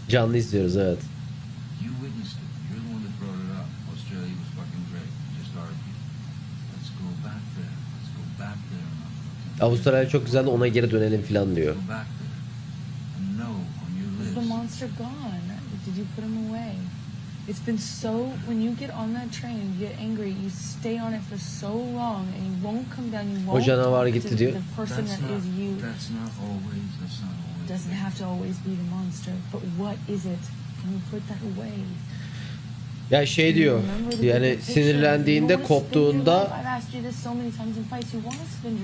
Canlı izliyoruz, evet. Avustralya çok güzel, ona geri dönelim falan diyor. It's been so, when you get on that train, you get angry, you stay on it for so long and you won't come down, you won't canavar talk gitti to diyor. the person that is you. That's not always. Doesn't have to always be the monster, but what is it? Can you put that away? Ya şey diyor, yani sinirlendiğinde, koptuğunda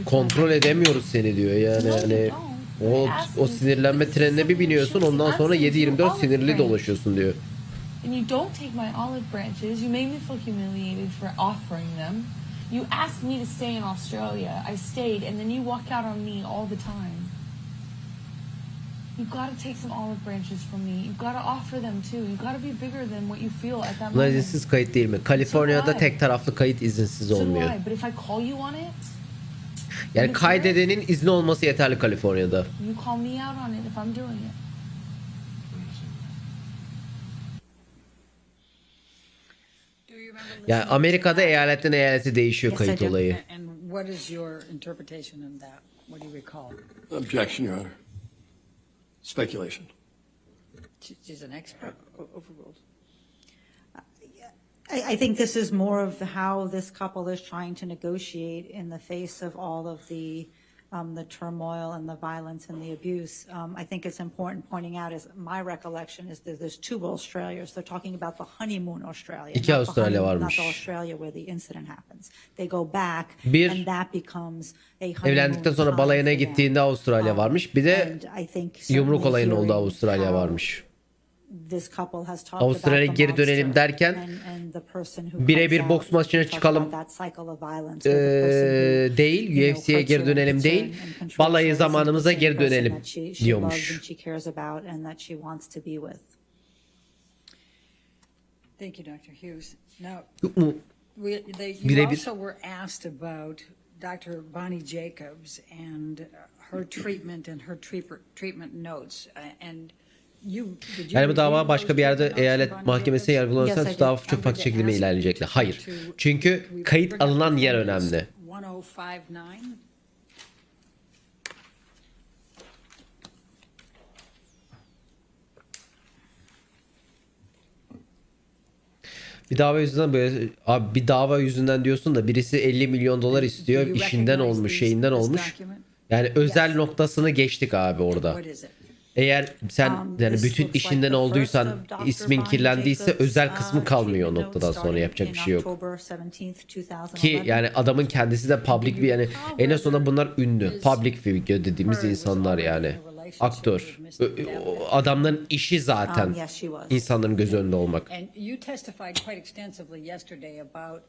kontrol edemiyoruz seni diyor. Yani hani o sinirlenme trenine bir biniyorsun, ondan sonra 7/24 sinirli dolaşıyorsun diyor. And you don't take my olive branches. You made me feel humiliated for offering them. You asked me to stay in Australia. I stayed, and then you walk out on me all the time. You gotta take some olive branches from me. You gotta offer them too. You gotta be bigger than what you feel at that Bunlar moment. izinsiz kayıt değil mi? Kaliforniya'da tek taraflı kayıt izinsiz So do olmuyor. I, but if I call you on it, Yani kaydedenin izni olması yeterli Kaliforniya'da. you call me out on it if I'm doing it. Yani Amerika'da eyaletten eyalete değişiyor Yes, I kayıt do. olayı. And what is your interpretation of that? What do you recall? Objection, Your Honor. Speculation. She's an expert. Overruled. I think this is more of how this couple is trying to negotiate in the face of all of the turmoil and the violence and the abuse. I think it's important pointing out, is my recollection is that there's two Australias. They're talking about the honeymoon Australia. İki not the Avustralya honeymoon- varmış. Not the Australia where the incident happens. They go back Bir, and that becomes a honeymoon evlendikten sonra time balayına for them. gittiğinde Avustralya varmış. Bir de And I think yumruk certainly olayının olduğu hearing Avustralya how varmış. this couple has talked Avustralya'ya about the geri dönelim monster derken and the person who birebir comes boks out, maçına talk çıkalım about that cycle of violence where the person who, değil, you know, UFC'ye hurts geri her dönelim and değil, puts her and controls balayı her isn't the zamanımıza same geri person dönelim that she loves diyormuş. and she cares about and that she wants to be with. Thank you, Dr. Hughes. Now, Yok mu? you Birebir. also were asked about Dr. Bonnie Jacobs and her treatment and her treatment notes. And did you Yani bu dava review başka those bir yerde treatment notes eyalet from Bonnie mahkemesine Jacobs? yargılanırsa Yes, I dava did. çok farklı şekilde mi ilerleyecekler? Hayır. Çünkü kayıt alınan yer önemli. 1059. Bir dava yüzünden böyle abi bir dava yüzünden diyorsun da birisi 50 milyon dolar istiyor. Do you İşinden recognize olmuş, these- şeyinden this olmuş. document? Yani özel Yes. noktasını geçtik abi orada. What is it? Eğer sen yani This bütün looks like işinden the olduysan first of Dr. ismin Bonnie kirlendiyse Jacobs, özel kısmı kalmıyor o treatment noktadan notes sonra yapacak starting bir şey yok. in October 17th, 2011. Ki yani adamın kendisi de public bir yani en sonunda bunlar ünlü. Public figure dediğimiz insanlar yani. Aktör. Adamların işi zaten Yes, she was. insanların göz önünde olmak. And you testified quite extensively yesterday about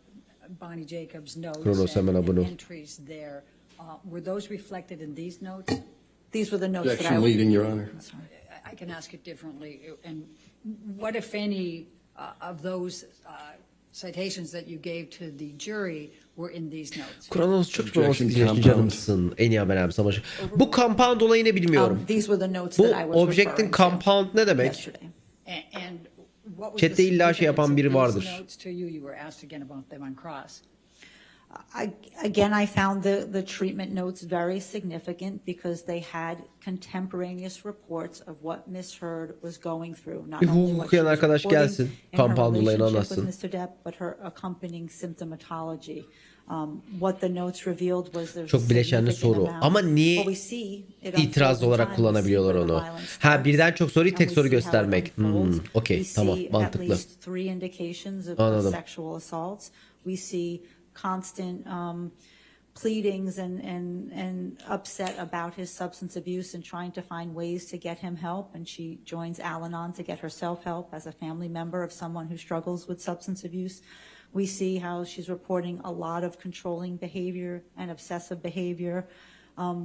Bonnie Jacobs' notes Kronos hemen and abone ol. entries there. Were those reflected in these notes? These were the notes that Objection leading, Your Honor. I can ask it differently. And what, if any, of those citations that you gave to the jury were in these notes? Kronos çok Objection çok canımsın. En iyi haber savaşı. Bu compound olayını bilmiyorum. These were the notes Bu that I was object'in referring to compound ne demek? yesterday. And what was Chat'te the illa şey yapan biri significance of these vardır. notes to you? You were asked again about them on cross. Again, I found the treatment notes very significant because they had contemporaneous reports of what Miss Heard was going through. Not Bir only hukuk what she okuyan was arkadaş reporting gelsin, in her compound olayını relationship with anlatsın. Mr. Depp, but her accompanying symptomatology. What the notes revealed was there's Çok a bileşenli significant soru. amount. Ama niye Well, we see it itiraz unfold in olarak time. kullanabiliyorlar We see onu? where the violence Ha starts, birden çok soruyu and tek we soru see how it göstermek. unfolds. Okey, We tamam, see at mantıklı. least 3 indications of Anladım. sexual assaults. We see constant pleadings and upset about his substance abuse and trying to find ways to get him help. And she joins Al-Anon to get herself help as a family member of someone who struggles with substance abuse. We see how she's reporting a lot of controlling behavior and obsessive behavior.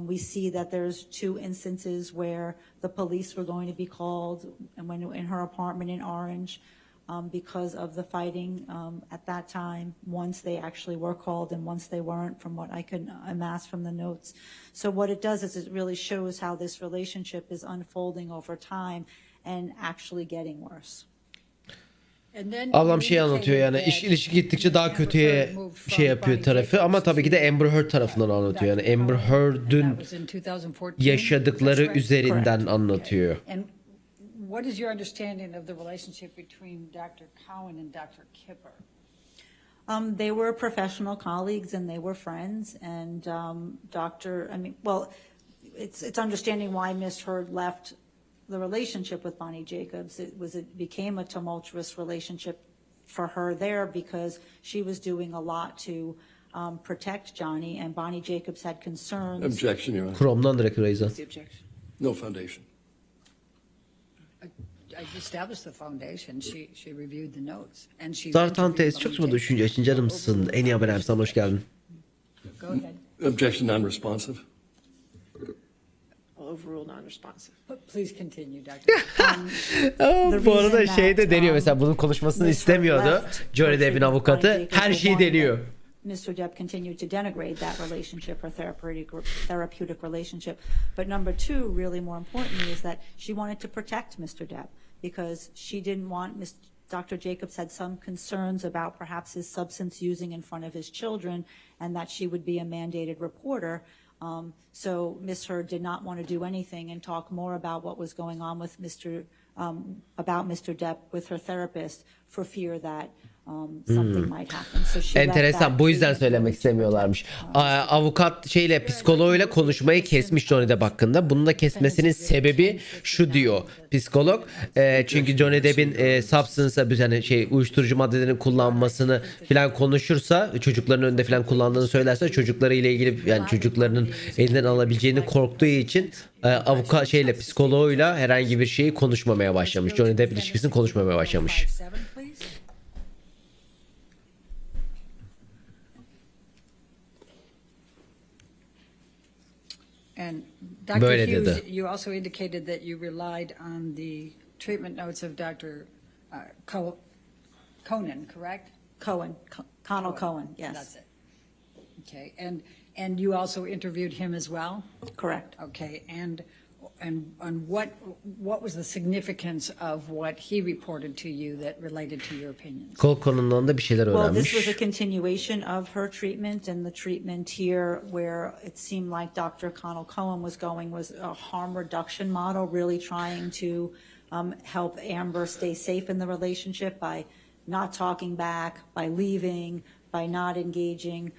We see that there's 2 instances where the police were going to be called and when in her apartment in Orange. Because of the fighting at that time. Once they actually were called and once they weren't, from what I could amass from the notes. So what it does is it really shows how this relationship is unfolding over time and actually getting worse. And then Ablam you şey anlatıyor yani indicated iş ilişki gittikçe daha Amber kötüye Heard moved from şey yapıyor Bonnie tarafı Jacobs ama tabii ki de to, Amber Heard tarafından anlatıyor. Yani Amber and Heard'ün that was in 2014. yaşadıkları That's right. üzerinden Correct. anlatıyor. And what is your understanding of the relationship between Dr. Cowan and Dr. Kipper? They were professional colleagues and they were friends. And it's understanding why Miss Heard left the relationship with Bonnie Jacobs. It became a tumultuous relationship for her there because she was doing a lot to protect Johnny, and Bonnie Jacobs had concerns. Objection, Your Honor. Chrome'dan direkt Reza. What's the objection? No foundation. I established the foundation. She reviewed the notes. And she Zartan tez çok mu düşünce için canımsın. En iyi haber sana hoş geldin. Go ahead. Objection non-responsive. Overruled non-responsive. Please continue, Dr. Bu arada şey de deniyor mesela bunun konuşmasını istemiyordu. Johnny Depp'in avukatı her şeyi deniyor. Mr. Depp continued to denigrate that relationship or therapeutic relationship. But number two, really more importantly, is that she wanted to protect Mr. Depp because she didn't want Dr. Jacobs had some concerns about perhaps his substance using in front of his children and that she would be a mandated reporter. So Ms. Heard did not want to do anything and talk more about what was going on with about Mr. Depp with her therapist for fear that something might happen. So she Enteresan. Bu yüzden söylemek istemiyorlarmış. Avukat şeyle psikoloğuyla konuşmayı kesmiş Johnny Depp hakkında. Bunu da kesmesinin sebebi şu diyor psikolog. Çünkü Johnny Depp'in substance'a yani uyuşturucu maddelerin kullanmasını falan konuşursa, çocukların önünde falan kullandığını söylerse çocukları ile ilgili yani çocuklarının elinden alabileceğini korktuğu için avukat psikoloğuyla herhangi bir şeyi konuşmamaya başlamış. Johnny Depp ilişkisini konuşmamaya başlamış. And Dr. Böyle Hughes, dedi. you also indicated that you relied on the treatment notes of Dr. Conan, correct? Connell Cohen, yes. That's it. Okay, and you also interviewed him as well? Correct. Okay, and what was the significance of what he reported to you that related to your opinions? Kol konundan da bir şeyler Well, öğrenmiş. this was a continuation of her treatment, and the treatment here where it seemed like Dr. Connell Cohen was going was a harm reduction model, really trying to help Amber stay safe in the relationship by not talking back, by leaving, by not engaging.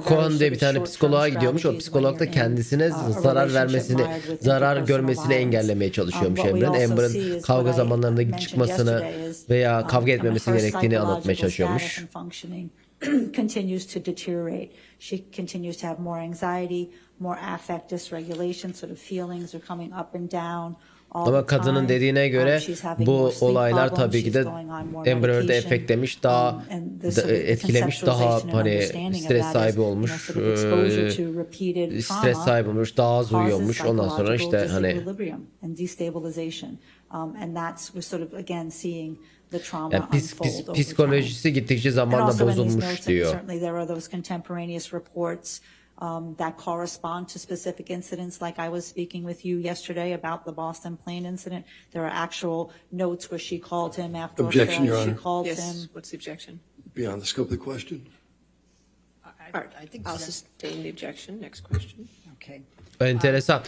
Cohen diye bir tane psikoloğa gidiyormuş. O psikolog da kendisine zarar görmesini engellemeye çalışıyormuş Amber'ın. Amber'ın kavga zamanlarında çıkmasını veya kavga etmemesi gerektiğini anlatmaya çalışıyormuş. Continues to deteriorate. She continues to have more anxiety, more affect dysregulation, sort of feelings are coming up and down. Ama kadının dediğine göre bu olaylar tabii ki de Amber Heard'ı efektlemiş, daha etkilemiş, daha stres sahibi olmuş, stres sahibi olmuş, daha az uyuyormuş. Ondan sonra işte psikolojisi gittikçe zamanla bozulmuş diyor. That correspond to specific incidents, like I was speaking with you yesterday about the Boston plane incident. There are actual notes where she called him after Objection, Your she Honor. called Yes, him. what's the objection? Beyond the scope of the question. I think I'll sustain the objection. Next question. Okay. Enteresan.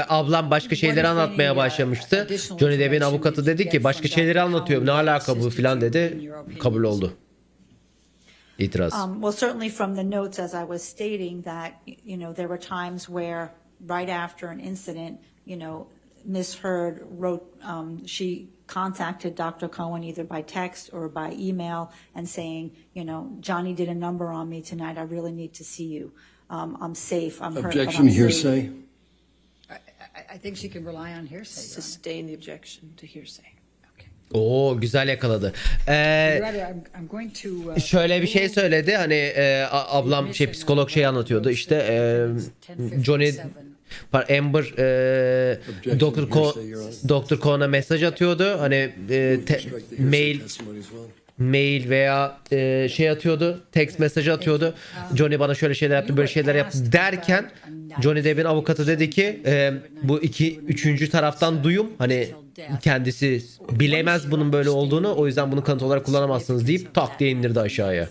Ablam başka şeyleri anlatmaya başlamıştı. Johnny Depp'in avukatı dedi ki başka şeyleri anlatıyor. Ne alaka bu filan dedi. Kabul oldu. İtiraz. Well, certainly from the notes, as I was stating, that there were times where right after an incident, Ms. Heard wrote, she contacted Dr. Cohen either by text or by email and saying, Johnny did a number on me tonight. I really need to see you. I'm safe. I'm hurt. Objection, hearsay. I think she can rely on hearsay. Sustain the objection to hearsay. Oo, güzel yakaladı. I'm going to, şöyle bir şey söyledi. Hani ablam psikolog anlatıyordu. İşte Johnny Amber Dr. Cohen'a mesaj atıyordu. Hani mail veya atıyordu. Text mesajı atıyordu. Johnny bana şöyle şeyler yaptı, böyle şeyler yaptı derken Johnny Depp'in avukatı dedi ki bu üçüncü taraftan duyum, hani kendisi bilemez bunun böyle olduğunu, o yüzden bunu kanıt olarak kullanamazsınız deyip tak diye indirdi aşağıya.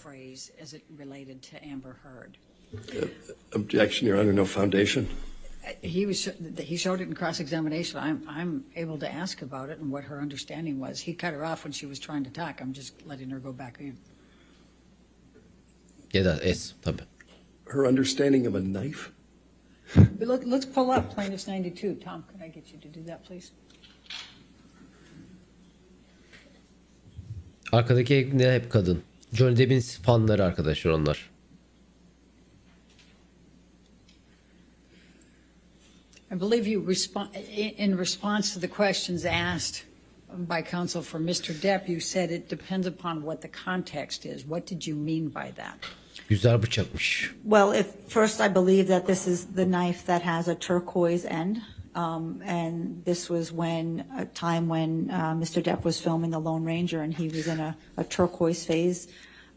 Objection, Your Honor, no foundation. He showed it in cross-examination. I'm able to ask about it and what her understanding was. He cut her off when she was trying to talk. I'm just letting her go back in. Ya da tabii. Her understanding of a knife? Let's pull up Plaintiff's 92. Tom, could I get you to do that, please? Arkadaki ne hep kadın. Johnny Depp'in fanları arkadaşlar onlar. I believe you in response to the questions asked by counsel for Mr. Depp, you said it depends upon what the context is. What did you mean by that? Güzel bıçakmış. Well, first I believe that this is the knife that has a turquoise end. And this was a time when Mr. Depp was filming The Lone Ranger, and he was in a turquoise phase.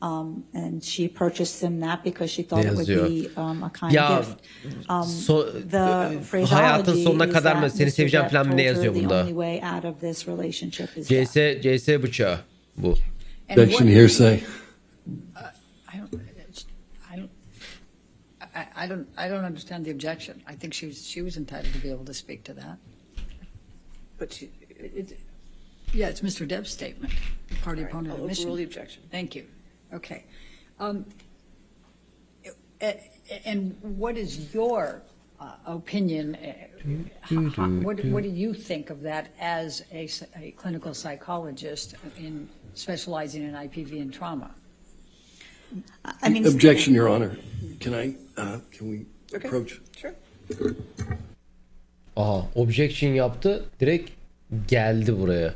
And she purchased him that because she thought it would be a kind Ya gift. The phraseology hayatın sonuna is kadar mı that seni Mr. seveceğim Depp falan mı told ne her yazıyor the bunda? only way out of this relationship is death. CS bıçağı bu. And Objection, what- hearsay. I don't understand the objection. I think she was entitled to be able to speak to that. But she, Yeah, it's Mr. Depp's statement, party all right, opponent I'll admission. overrule the objection. Thank you. Okay. And what is your opinion? What do you think of that as a clinical psychologist in specializing in IPV and trauma? I mean, Objection, Your Honor. Can we Okay. approach? Sure. Aha, objection yaptı. Direkt geldi buraya.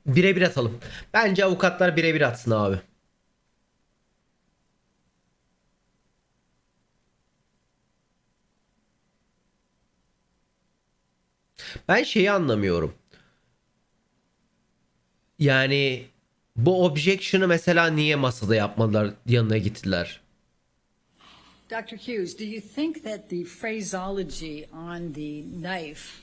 Birebir atalım. Bence avukatlar birebir atsın abi. Ben şeyi anlamıyorum. Yani bu objection'ı mesela niye masada yapmadılar, yanına gittiler? Dr. Hughes, do you think that the phraseology on the knife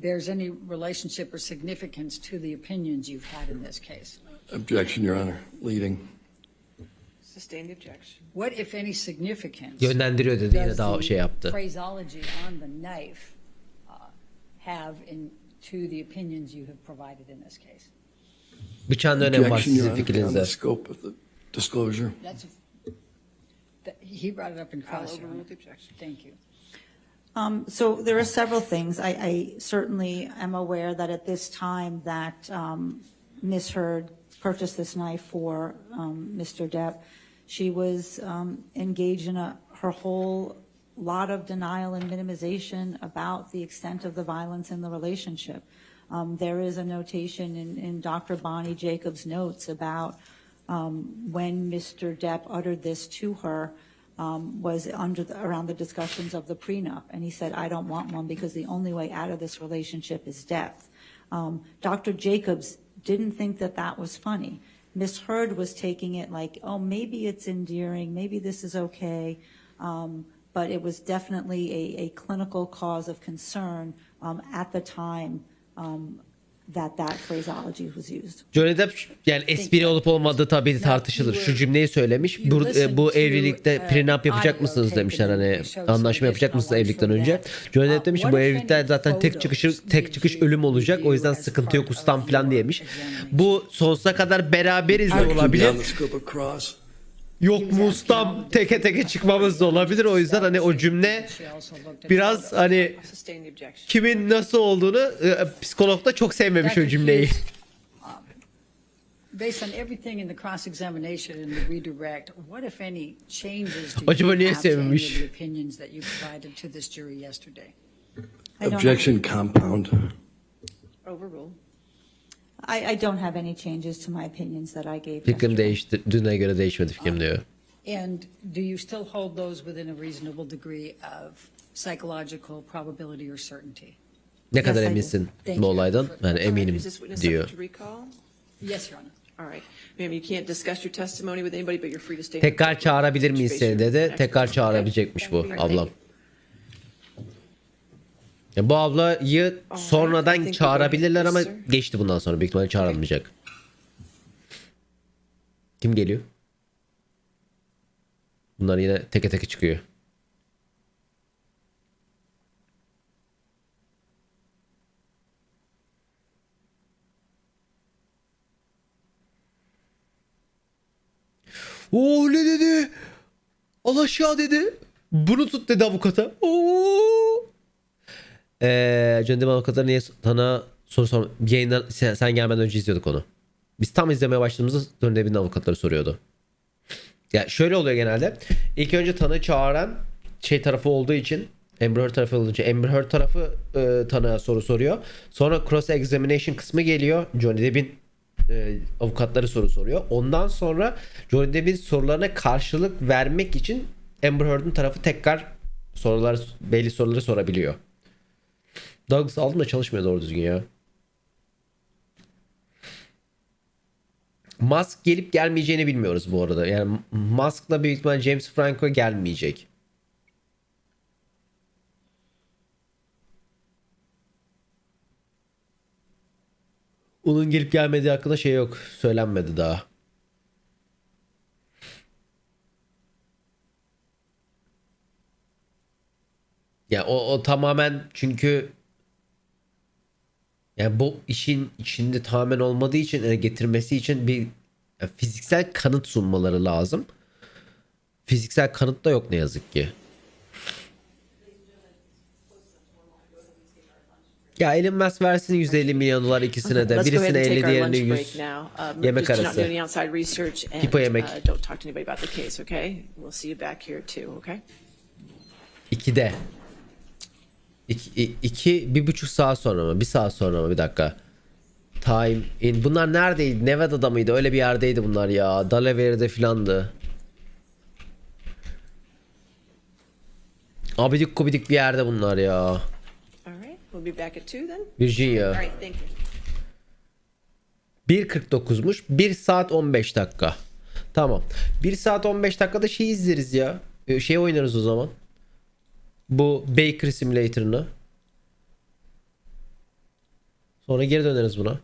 bears any relationship or significance to the opinions you've had in this case? Objection, Your Honor. Leading. Sustain the objection. What, if any, significance Yönlendiriyor dedi, yine does daha the şey yaptı. phraseology on the knife have to the opinions you have provided in this case? Bıçağın da önemi var Objection, Your sizin Honor, on fikrinizde. the scope of the disclosure. He brought it up in I'll cross. Your overrule Honor. the objection. Thank you. So there are several things. I certainly am aware that at this time that Ms. Heard purchased this knife for Mr. Depp, she was engaged in her whole lot of denial and minimization about the extent of the violence in the relationship. There is a notation in Dr. Bonnie Jacobs' notes about when Mr. Depp uttered this to her was around the discussions of the prenup. And he said, I don't want one because the only way out of this relationship is death. Dr. Jacobs didn't think that that was funny. Miss Heard was taking it like, oh, maybe it's endearing, maybe this is okay. But it was definitely a clinical cause of concern at the time that phraseology was used. Johnny Depp yani espri olup olmadığı tabii tartışılır. Şu cümleyi söylemiş. Bu evlilikte prenup yapacak mısınız demişler, hani anlaşma yapacak mısınız evlilikten önce. Johnny Depp demiş ki bu evlilikte zaten tek çıkış ölüm olacak. O yüzden sıkıntı yok ustam falan diyemiş. Bu sonsuza kadar beraberiz de olabilir. Beyond the scope of cross. Yok mu ustam, teke teke çıkmamız da olabilir. O yüzden hani o cümle biraz hani Sustain the objection. kimin nasıl olduğunu psikolog da çok sevmemiş o cümleyi. Based on everything in the cross-examination and the redirect, what if any changes do Acaba you niye have to any of sevmemiş? the opinions that you provided to this jury yesterday? Objection, compound. Overrule. I don't have any changes to my opinions that I gave. Fikrim yesterday. değişti. Düne göre değişmedi fikrim diyor. And do you still hold those within a reasonable degree of psychological probability or certainty? Ne kadar I do. eminsin Thank bu you. olaydan? Yani eminim Is this witness diyor. subject to recall? Yes, Your Honor. All right. Ma'am, you can't discuss your testimony with anybody, but you're free to stay. Tekrar çağırabilir miyiz seni dedi. Tekrar çağırabilecekmiş bu Okay. ablam. Ya bu ablayı sonradan çağırabilirler ama geçti bundan sonra. Büyük ihtimalle çağrılmayacak. Kim geliyor? Bunlar yine teke teke çıkıyor. Oo ne dedi? Al aşağı dedi. Bunu tut dedi avukata. Oo. Johnny Depp avukatları niye sana soru sorma. Yayından sen gelmeden önce izliyorduk onu. Biz tam izlemeye başladığımızda Johnny Depp'in avukatları soruyordu. Ya şöyle oluyor genelde. İlk önce tanığı çağıran şey tarafı olduğu için, Amber Heard tarafı olduğu için Amber Heard tarafı tanığa soru soruyor. Sonra cross examination kısmı geliyor. Johnny Depp'in avukatları soru soruyor. Ondan sonra Johnny Depp'in sorularına karşılık vermek için Amber Heard'ın tarafı tekrar belli soruları sorabiliyor. Douglas aldım da çalışmıyor doğru düzgün ya. Musk gelip gelmeyeceğini bilmiyoruz bu arada. Yani Musk'la büyük ihtimal James Franco gelmeyecek. Onun gelip gelmediği hakkında şey yok. Söylenmedi daha. Ya o tamamen çünkü yani bu işin içinde tamamen olmadığı için getirmesi için bir fiziksel kanıt sunmaları lazım. Fiziksel kanıt da yok ne yazık ki. Ya Elon Musk versin 150 milyon dolar ikisine de. Birisine 50 diğerine 100. Yemek arası. Pipo yemek. 2'de. 1,5 saat sonra mı? 1 saat sonra mı? Bir dakika. Time in. Bunlar neredeydi? Nevada'da mıydı? Öyle bir yerdeydi bunlar ya. Delaware'de filandı. Abidik kubidik bir yerde bunlar ya. Virginia. 1.49'muş. 1 saat 15 dakika. Tamam. 1 saat 15 dakikada şey izleriz ya. Şey oynarız o zaman. Bu Baker Simulator'ını. Sonra geri döneriz buna.